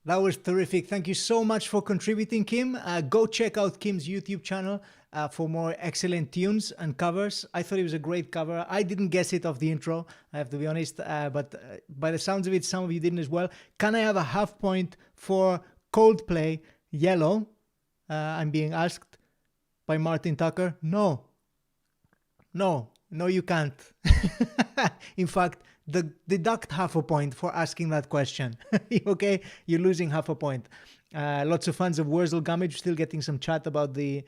That was terrific. Thank you so much for contributing, Kim. Go check out Kim's YouTube channel for more excellent tunes and covers. I thought it was a great cover. I didn't guess it off the intro, I have to be honest, but by the sounds of it, some of you didn't as well. Can I have a half point for Coldplay, Yellow? I'm being asked by Martin Tucker. No, you can't. In fact, deduct half a point for asking that question. Okay, you're losing half a point. Lots of fans of Wurzel Gummidge, still getting some chat about the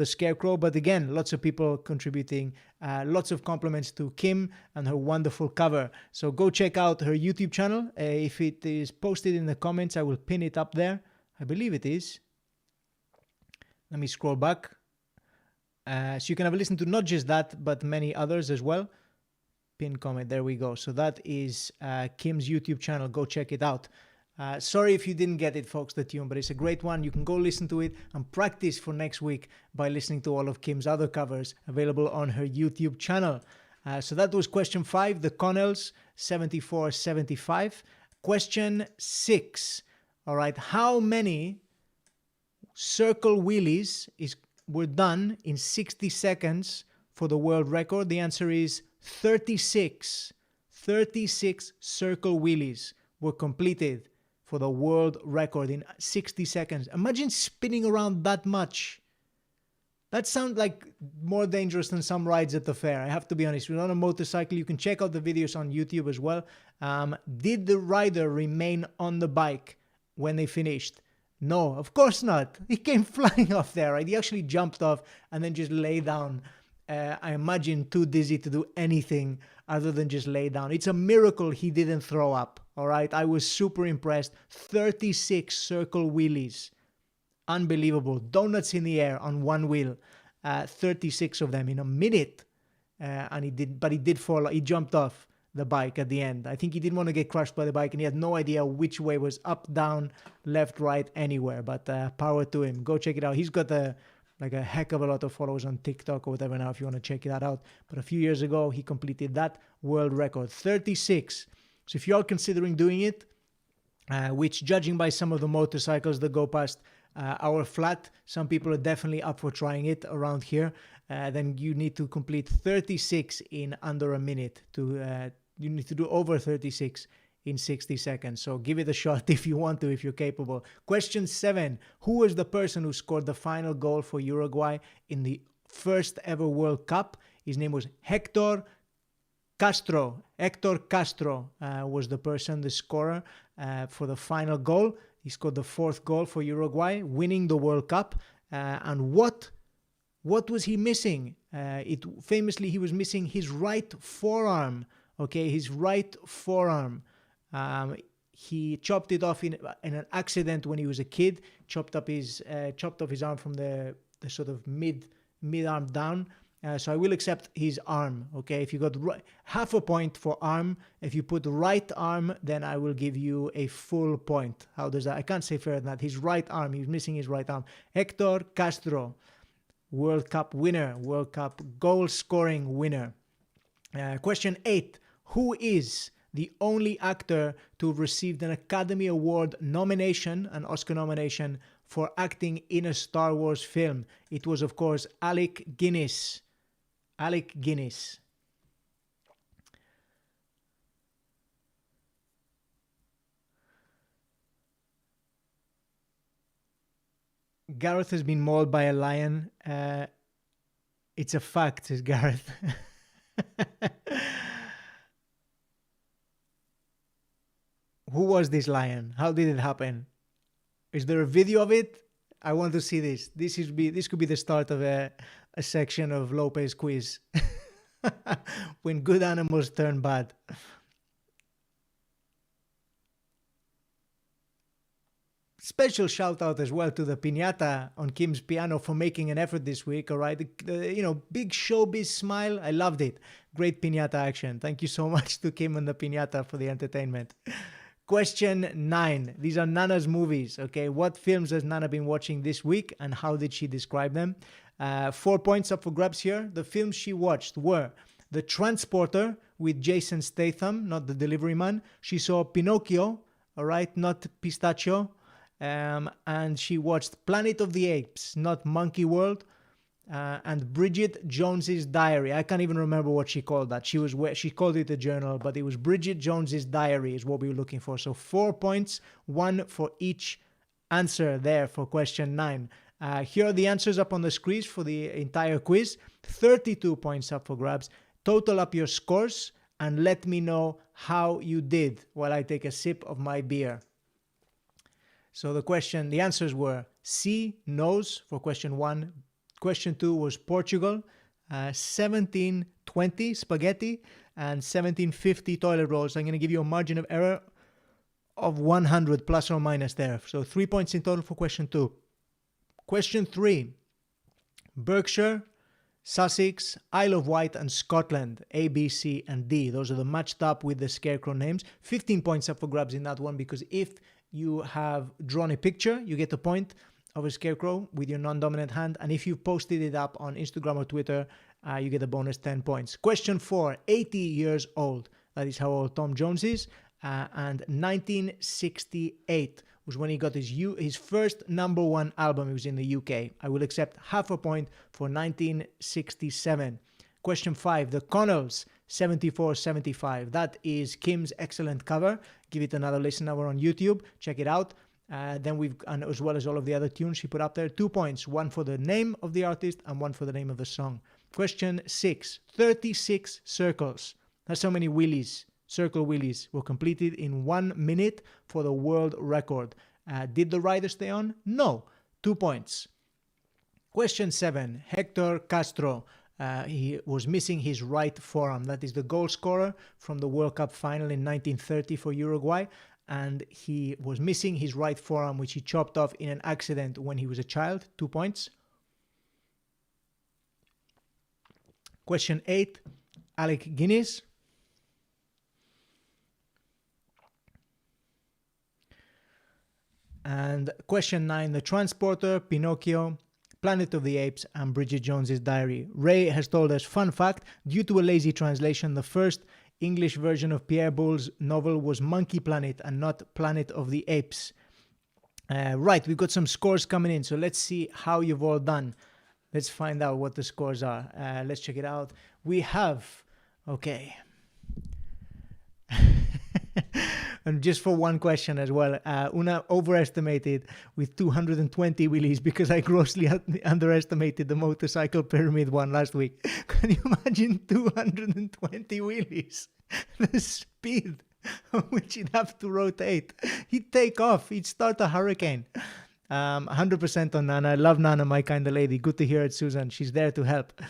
Scarecrow, but again, lots of people contributing. Lots of compliments to Kim and her wonderful cover. So go check out her YouTube channel. If it is posted in the comments, I will pin it up there. I believe it is. Let me scroll back. So you can have a listen to not just that, but many others as well. Pin comment, there we go. So that is Kim's YouTube channel. Go check it out. Sorry if you didn't get it, folks, the tune, but it's a great one. You can go listen to it and practice for next week by listening to all of Kim's other covers available on her YouTube channel. So that was question 5, the Connells, 74-75. Question 6. All right, how many circle wheelies were done in 60 seconds for the world record? The answer is 36. 36 circle wheelies were completed for the world record in 60 seconds. Imagine spinning around that much. That sounds like more dangerous than some rides at the fair. I have to be honest. We're on a motorcycle. You can check out the videos on YouTube as well. Did the rider remain on the bike when they finished? No, of course not. He came flying off there, right? He actually jumped off and then just lay down. I imagine too dizzy to do anything other than just lay down. It's a miracle he didn't throw up, all right? I was super impressed. 36 circle wheelies. Unbelievable. Donuts in the air on one wheel. 36 of them in a minute. And he did fall. He jumped off the bike at the end. I think he didn't want to get crushed by the bike and he had no idea which way was up, down, left, right, anywhere. But power to him. Go check it out. He's got a heck of a lot of followers on TikTok or whatever now if you want to check that out. But a few years ago, he completed that world record. 36. So if you're considering doing it, which judging by some of the motorcycles that go past our flat, some people are definitely up for trying it around here, then you need to complete 36 in under a minute. You need to do over 36 in 60 seconds. So give it a shot if you want to, if you're capable. Question 7. Who was the person who scored the final goal for Uruguay in the first ever World Cup? His name was Hector Castro. Hector Castro was the person, the scorer for the final goal. He scored the 4th goal for Uruguay, winning the World Cup. And what was he missing? Famously, he was missing his right forearm. Okay, his right forearm. He chopped it off in an accident when he was a kid. Chopped off his arm from the sort of mid arm down. So I will accept his arm. Okay, if you got half a point for arm, if you put right arm, then I will give you a full point. How does that? I can't say fairer than that. His right arm. He was missing his right arm. Hector Castro, World Cup winner, World Cup goal scoring winner. Question 8. Who is the only actor to have received an Academy Award nomination, an Oscar nomination, for acting in a Star Wars film? It was, of course, Alec Guinness. Alec Guinness. Gareth has been mauled by a lion. It's a fact, says Gareth. Who was this lion? How did it happen? Is there a video of it? I want to see this. This could be the start of a section of Lopez Quiz. When good animals turn bad. Special shout out as well to the piñata on Kim's piano for making an effort this week. All right, big showbiz smile. I loved it. Great piñata action. Thank you so much to Kim and the piñata for the entertainment. Question 9. These are Nana's movies. Okay, what films has Nana been watching this week and how did she describe them? 4 points up for grabs here. The films she watched were The Transporter with Jason Statham, not The Delivery Man. She saw Pinocchio, all right, not Pistachio. And she watched Planet of the Apes, not Monkey World. And Bridget Jones's Diary. I can't even remember what she called that. She called it a journal, but it was Bridget Jones's Diary is what we were looking for. So 4 points, 1 for each answer there for question 9. Here are the answers up on the screens for the entire quiz. 32 points up for grabs. Total up your scores and let me know how you did while I take a sip of my beer. So the answers were C, nose for question 1. Question 2 was Portugal, 1720 spaghetti, and 1750 toilet rolls. I'm going to give you a margin of error of 100 plus or minus there. So 3 points in total for question 2. Question 3, Berkshire, Sussex, Isle of Wight, and Scotland, A, B, C, and D. Those are the matched up with the scarecrow names. 15 points up for grabs in that one because if you have drawn a picture, you get a point of a scarecrow with your non-dominant hand. And if you've posted it up on Instagram or Twitter, you get a bonus 10 points. Question 4, 80 years old. That is how old Tom Jones is. And 1968 was when he got his first #1 album. It was in the UK. I will accept half a point for 1967. Question 5, the Connells, 74-75. That is Kim's excellent cover. Give it another listen over on YouTube. Check it out. Then and as well as all of the other tunes she put up there. 2 points, one for the name of the artist and one for the name of the song. Question 6, 36 circles. That's how many wheelies, circle wheelies, were completed in 1 minute for the world record. Did the rider stay on? No. 2 points. Question 7, Hector Castro. He was missing his right forearm. That is the goal scorer from the World Cup final in 1930 for Uruguay. And he was missing his right forearm, which he chopped off in an accident when he was a child. 2 points. Question 8, Alec Guinness. And question 9, The Transporter, Pinocchio, Planet of the Apes, and Bridget Jones's Diary. Ray has told us, fun fact, due to a lazy translation, the first English version of Pierre Boulle's novel was Monkey Planet and not Planet of the Apes. Right, we've got some scores coming in, so let's see how you've all done. Let's find out what the scores are. Let's check it out. We have, okay. And just for one question as well, Una overestimated with 220 wheelies because I grossly underestimated the motorcycle pyramid one last week. Can you imagine 220 wheelies? The speed on which he'd have to rotate. He'd take off. He'd start a hurricane. 100% on Nana. I love Nana, my kind of lady. Good to hear it, Susan. She's there to help.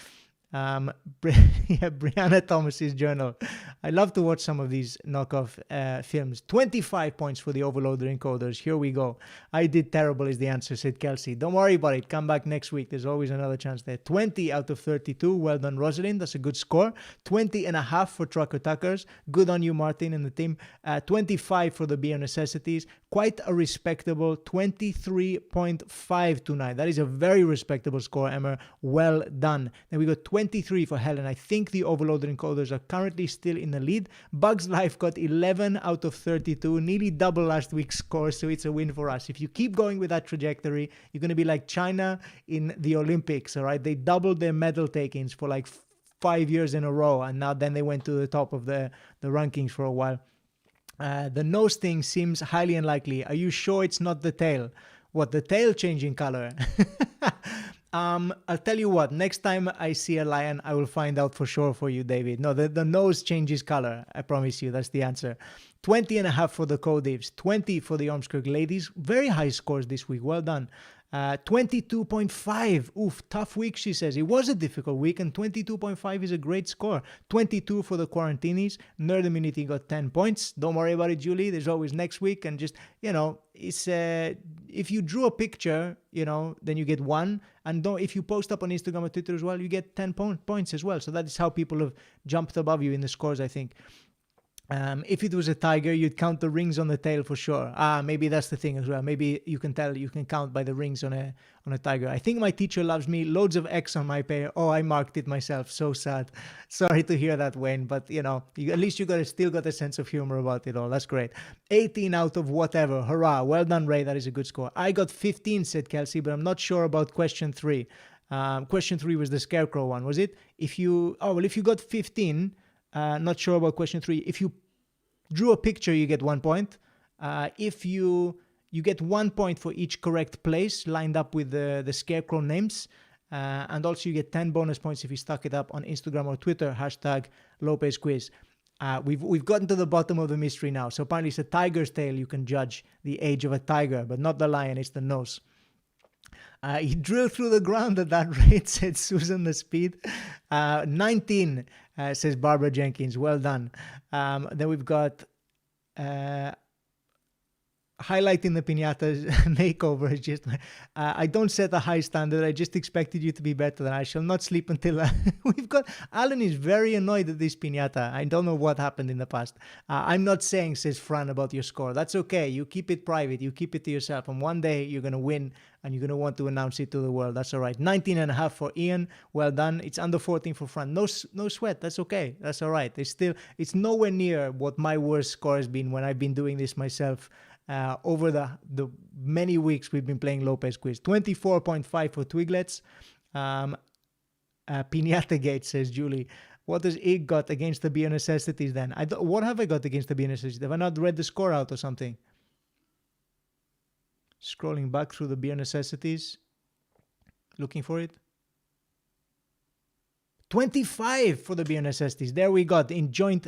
Brianna Thomas's journal. I love to watch some of these knockoff films. 25 points for the overloader encoders. Here we go. I did terrible is the answer, said Kelsey. Don't worry about it. Come back next week. There's always another chance there. 20 out of 32. Well done, Rosalind. That's a good score. 20.5 for Trucker Tuckers. Good on you, Martin and the team. 25 for the beer necessities. Quite a respectable 23.5 tonight. That is a very respectable score, Emma. Well done. Then we got 23 for Helen. I think the overloader encoders are currently still in the lead. Bugs Life got 11 out of 32, nearly double last week's score, so it's a win for us. If you keep going with that trajectory, you're going to be like China in the Olympics, all right? They doubled their medal takings for like 5 years in a row, and now then they went to the top of the rankings for a while. The nose thing seems highly unlikely. Are you sure it's not the tail? What, the tail changing color? I'll tell you what, next time I see a lion, I will find out for sure for you, David. No, the nose changes color. I promise you, that's the answer. 20.5 for the Codivs, 20 for the Ormskirk ladies. Very high scores this week. Well done. 22.5. Oof, tough week, she says. It was a difficult week, and 22.5 is a great score. 22 for the Quarantinis. Nerd Immunity got 10 points. Don't worry about it, Julie. There's always next week, and just, it's if you drew a picture, then you get 1. And if you post up on Instagram or Twitter as well, you get 10 points as well. So that is how people have jumped above you in the scores, I think. If it was a tiger, you'd count the rings on the tail for sure. Maybe that's the thing as well. Maybe you can count by the rings on a tiger. I think my teacher loves me. Loads of X on my pair. Oh, I marked it myself. So sad. Sorry to hear that, Wayne. But at least you still got a sense of humor about it all. That's great. 18 out of whatever. Hurrah. Well done, Ray. That is a good score. I got 15, said Kelsey, but I'm not sure about question 3. Question 3 was the scarecrow one, was it? If you got 15, not sure about question 3. If you drew a picture, you get 1 point. If you get 1 point for each correct place lined up with the scarecrow names. And also you get 10 bonus points if you stuck it up on Instagram or Twitter, #Lopez Quiz. We've gotten to the bottom of the mystery now. So apparently it's a tiger's tail. You can judge the age of a tiger, but not the lion, it's the nose. He drilled through the ground at that rate, said Susan the Speed. 19, says Barbara Jenkins. Well done. Then we've got highlighting the piñata's makeover is just, I don't set a high standard. I just expected you to be better than I shall not sleep until we've got, Alan is very annoyed at this piñata. I don't know what happened in the past. I'm not saying, says Fran, about your score. That's okay. You keep it private. You keep it to yourself. And one day you're going to win and you're going to want to announce it to the world. That's all right. 19.5 for Ian. Well done. It's under 14 for Fran. No sweat. That's okay. That's all right. It's nowhere near what my worst score has been when I've been doing this myself. Over the many weeks we've been playing Lopez Quiz. 24.5 for Twiglets. Piñata Gate, says Julie. What has Ig got against the beer necessities then? What have I got against the beer necessities? Have I not read the score out or something? Scrolling back through the beer necessities. Looking for it. 25 for the beer necessities. There we got in joint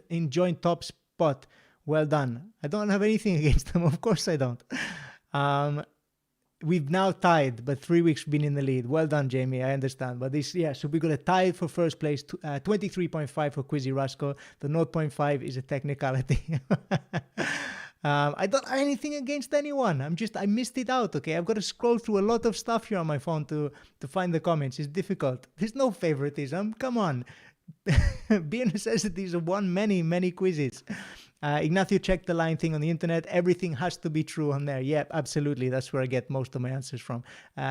top spot. Well done. I don't have anything against them. Of course I don't. We've now tied, but 3 weeks been in the lead. Well done, Jamie. I understand. But so we got a tie for first place. 23.5 for Quizzy Rascal. The 0.5 is a technicality. I don't have anything against anyone. I missed it out, okay? I've got to scroll through a lot of stuff here on my phone to find the comments. It's difficult. There's no favoritism. Come on. Beer necessities have won many quizzes. Ignacio checked the line thing on the internet. Everything has to be true on there. Yep, absolutely. That's where I get most of my answers from.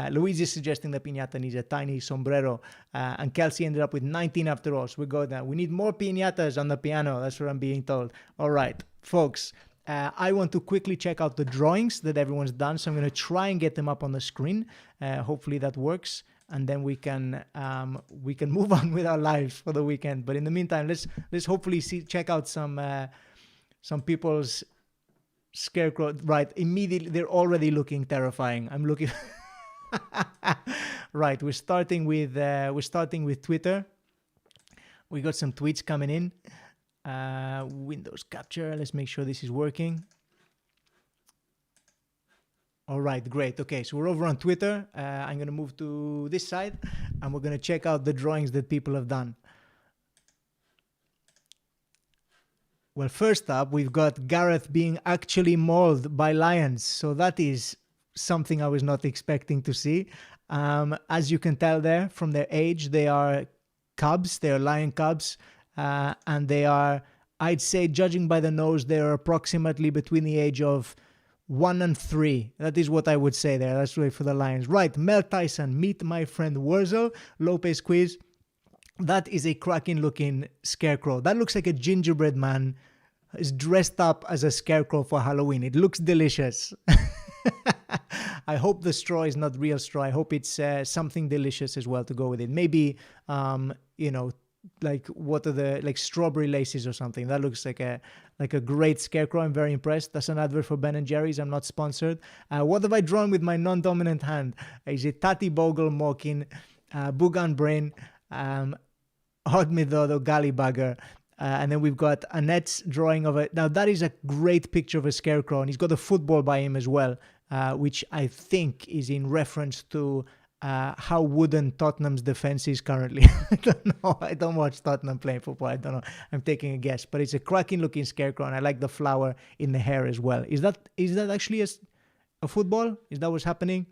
Luis is suggesting the piñata needs a tiny sombrero. And Kelsey ended up with 19 after all. So we go down. We need more piñatas on the piano. That's what I'm being told. All right, folks. I want to quickly check out the drawings that everyone's done. So I'm going to try and get them up on the screen. Hopefully that works. And then we can move on with our lives for the weekend. But in the meantime, let's hopefully check out some people's scarecrow. Right, immediately they're already looking terrifying. I'm looking. Right, we're starting with Twitter. We got some tweets coming in. Windows capture. Let's make sure this is working. All right, great. Okay, so we're over on Twitter. I'm going to move to this side, and we're going to check out the drawings that people have done. Well, first up, we've got Gareth being actually mauled by lions. So that is something I was not expecting to see. As you can tell there, from their age, they are cubs. They are lion cubs. And they are, I'd say, judging by the nose, they are approximately between the age of 1 and 3. That is what I would say there. That's right for the lions. Right, Mel Tyson, meet my friend Wurzel. Lopez Quiz. That is a cracking looking scarecrow. That looks like a gingerbread man is dressed up as a scarecrow for Halloween. It looks delicious. I hope the straw is not real straw. I hope it's something delicious as well to go with it. Maybe, like what are like strawberry laces or something. That looks like a great scarecrow. I'm very impressed. That's an advert for Ben & Jerry's. I'm not sponsored. What have I drawn with my non-dominant hand? Is it Tati Bogle mocking, Bugan Brain, Odd Midodo Gallibugger, and then we've got Annette's drawing of it. Now that is a great picture of a scarecrow, and he's got a football by him as well, which I think is in reference to how wooden Tottenham's defense is currently. I don't know. I don't watch Tottenham playing football. I don't know. I'm taking a guess, but it's a cracking looking scarecrow, and I like the flower in the hair as well. Is that actually a football? Is that what's happening?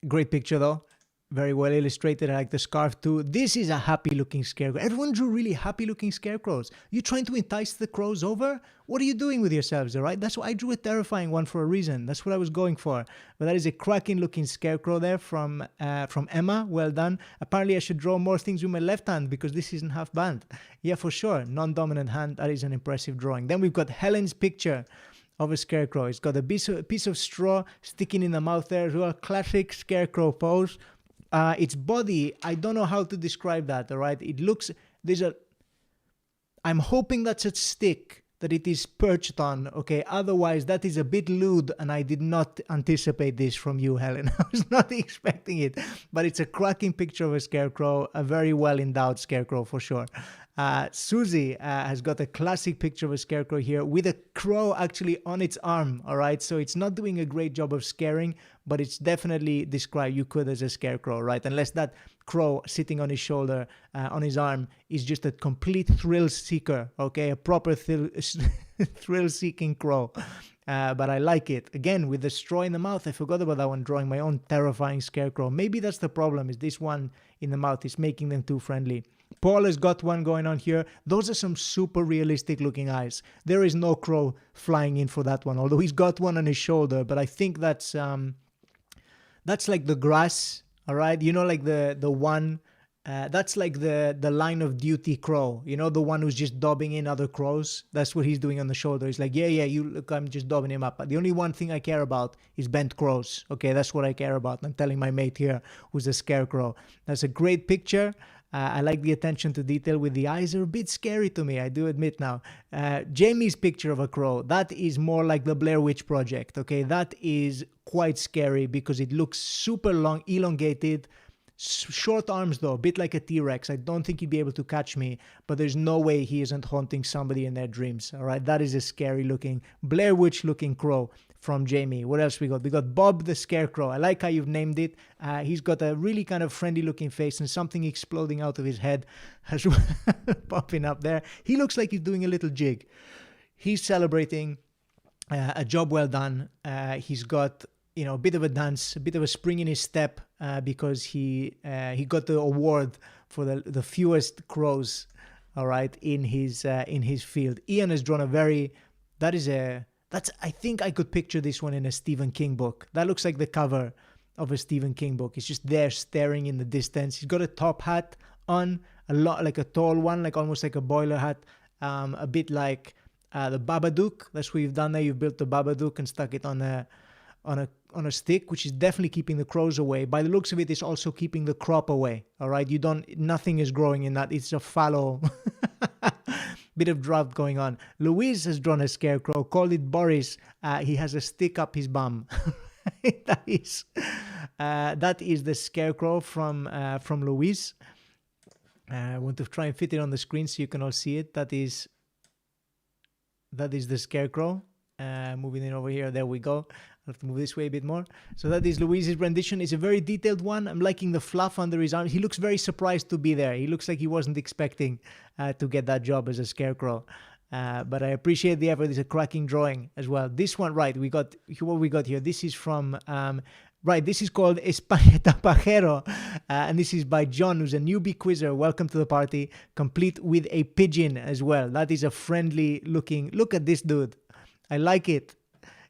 Great picture though. Very well illustrated. I like the scarf too. This is a happy looking scarecrow. Everyone drew really happy looking scarecrows. You trying to entice the crows over? What are you doing with yourselves, all right? That's why I drew a terrifying one for a reason. That's what I was going for. But that is a cracking looking scarecrow there from Emma. Well done. Apparently I should draw more things with my left hand because this isn't half band. Yeah, for sure. Non-dominant hand. That is an impressive drawing. Then we've got Helen's picture of a scarecrow. It's got a piece of straw sticking in the mouth there as well. Classic scarecrow pose. Its body, I don't know how to describe that, all right? It looks, I'm hoping that's a stick that it is perched on, okay? Otherwise, that is a bit lewd, and I did not anticipate this from you, Helen. I was not expecting it, but it's a cracking picture of a scarecrow, a very well-endowed scarecrow for sure. Susie has got a classic picture of a scarecrow here with a crow actually on its arm, all right? So it's not doing a great job of scaring, but it's definitely described you could as a scarecrow, right? Unless that crow sitting on his shoulder, on his arm, is just a complete thrill seeker, okay? A proper thrill-seeking crow. But I like it. Again, with the straw in the mouth, I forgot about that one, drawing my own terrifying scarecrow. Maybe that's the problem, is this one in the mouth is making them too friendly. Paul has got one going on here. Those are some super realistic looking eyes. There is no crow flying in for that one, although he's got one on his shoulder, but I think that's like the grass, all right? You know, like the one, that's like the line of duty crow. You know, the one who's just dobbing in other crows. That's what he's doing on the shoulder. He's like, yeah, you look, I'm just dobbing him up. But the only one thing I care about is bent crows. Okay, that's what I care about. I'm telling my mate here, who's a scarecrow. That's a great picture. I like the attention to detail with the eyes. Are a bit scary to me, I do admit now. Jamie's picture of a crow, that is more like the Blair Witch Project, okay? That is quite scary because it looks super long, elongated, short arms though, a bit like a T-Rex. I don't think he'd be able to catch me, but there's no way he isn't haunting somebody in their dreams, all right? That is a scary looking, Blair Witch looking crow from Jamie. What else we got? We got Bob the Scarecrow. I like how you've named it. He's got a really kind of friendly looking face and something exploding out of his head as well, popping up there. He looks like he's doing a little jig. He's celebrating a job well done. He's got, you know, a bit of a dance, a bit of a spring in his step because he got the award for the fewest crows, all right, in his field. Ian has drawn a very, I think I could picture this one in a Stephen King book. That looks like the cover of a Stephen King book. He's just there staring in the distance. He's got a top hat on, a lot like a tall one, like almost like a boiler hat, a bit like the Babadook. That's what you've done there. You've built the Babadook and stuck it on a stick, which is definitely keeping the crows away. By the looks of it, it's also keeping the crop away. All right, nothing is growing in that. It's a fallow. Bit of drought going on. Louise has drawn a scarecrow, called it Boris. He has a stick up his bum. that is the scarecrow from Louise. I want to try and fit it on the screen so you can all see it. That is the scarecrow. Moving it over here. There we go. I'll have to move this way a bit more. So that is Louise's rendition. It's a very detailed one. I'm liking the fluff under his arms. He looks very surprised to be there. He looks like he wasn't expecting to get that job as a scarecrow. But I appreciate the effort. It's a cracking drawing as well. This one, right, what we got here. This is from, this is called España Pajero. And this is by John, who's a newbie quizzer. Welcome to the party. Complete with a pigeon as well. That is a friendly looking, look at this dude. I like it.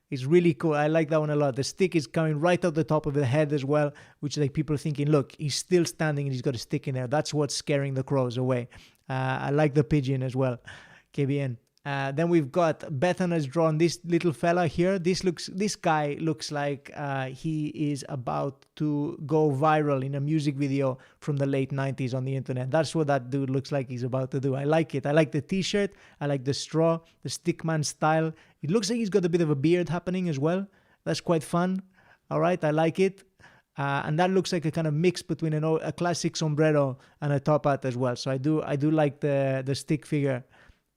It's really cool. I like that one a lot. The stick is coming right out the top of the head as well, which like people are thinking, look, he's still standing and he's got a stick in there. That's what's scaring the crows away. I like the pigeon as well. KBN. Then we've got Bethan has drawn this little fella here. This guy looks like he is about to go viral in a music video from the late 90s on the internet. That's what that dude looks like he's about to do. I like it. I like the t-shirt. I like the straw, the stickman style. It looks like he's got a bit of a beard happening as well. That's quite fun. All right, I like it. And that looks like a kind of mix between a classic sombrero and a top hat as well. So I do like the stick figure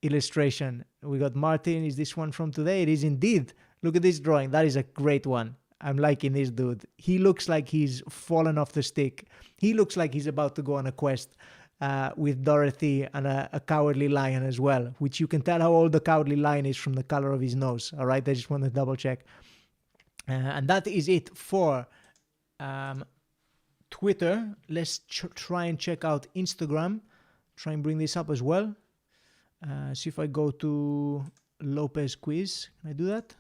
illustration. We got Martin. Is this one from today? It is indeed. Look at this drawing. That is a great one. I'm liking this dude. He looks like he's fallen off the stick. He looks like he's about to go on a quest with Dorothy and a cowardly lion as well, which you can tell how old the cowardly lion is from the color of his nose. All right, I just want to double check. And that is it for Twitter. Let's try and check out Instagram. Try and bring this up as well. See if I go to Lopez Quiz. Can I do that?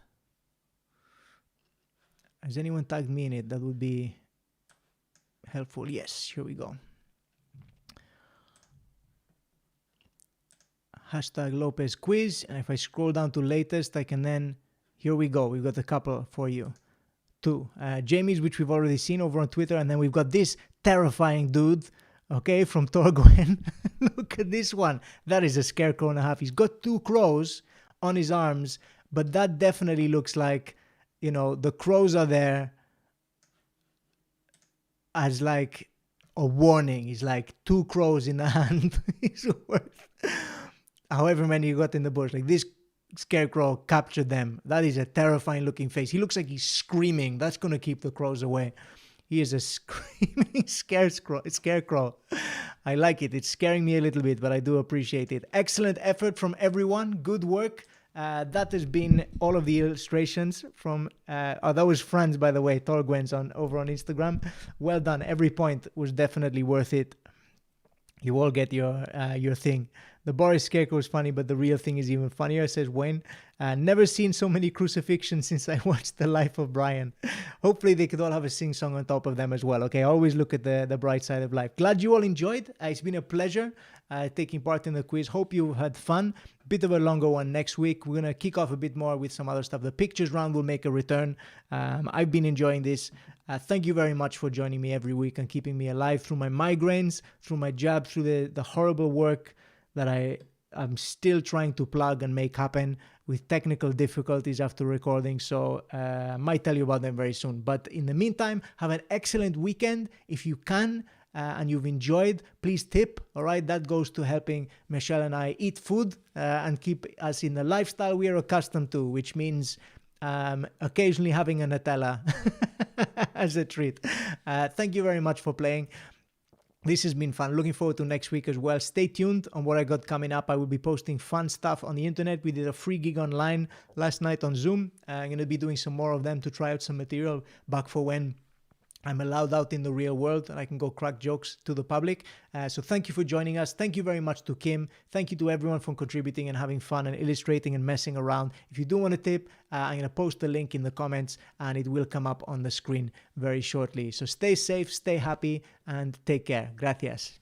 Has anyone tagged me in it? That would be helpful. Yes, here we go. Hashtag Lopez Quiz. And if I scroll down to latest, I can then... Here we go. We've got a couple for you. Two. Jamie's, which we've already seen over on Twitter. And then we've got this terrifying dude. Okay, from Torgwen. Look at this one. That is a scarecrow and a half. He's got two crows on his arms, but that definitely looks like, you know, the crows are there as like a warning. He's like two crows in the hand. He's worth however many you got in the bush. Like this scarecrow captured them. That is a terrifying looking face. He looks like he's screaming. That's going to keep the crows away. He is a screaming scarecrow. I like it. It's scaring me a little bit, but I do appreciate it. Excellent effort from everyone. Good work. That has been all of the illustrations from, that was Franz, by the way, Torgwens over on Instagram. Well done. Every point was definitely worth it. You all get your thing. The Boris Scarecrow is funny, but the real thing is even funnier, says Wayne. Never seen so many crucifixions since I watched The Life of Brian. Hopefully they could all have a sing-song on top of them as well. Okay, always look at the bright side of life. Glad you all enjoyed. It's been a pleasure taking part in the quiz. Hope you had fun. Bit of a longer one next week. We're going to kick off a bit more with some other stuff. The pictures round will make a return. I've been enjoying this. Thank you very much for joining me every week and keeping me alive through my migraines, through my jab, through the horrible work that I'm still trying to plug and make happen with technical difficulties after recording. So I might tell you about them very soon. But in the meantime, have an excellent weekend. If you can and you've enjoyed, please tip. All right, that goes to helping Michelle and I eat food and keep us in the lifestyle we are accustomed to, which means occasionally having a Nutella as a treat. Thank you very much for playing. This has been fun. Looking forward to next week as well. Stay tuned on what I got coming up. I will be posting fun stuff on the internet. We did a free gig online last night on Zoom. I'm going to be doing some more of them to try out some material back for when I'm allowed out in the real world and I can go crack jokes to the public. So thank you for joining us. Thank you very much to Kim. Thank you to everyone for contributing and having fun and illustrating and messing around. If you do want to tip, I'm going to post the link in the comments and it will come up on the screen very shortly. So stay safe, stay happy, and take care. Gracias.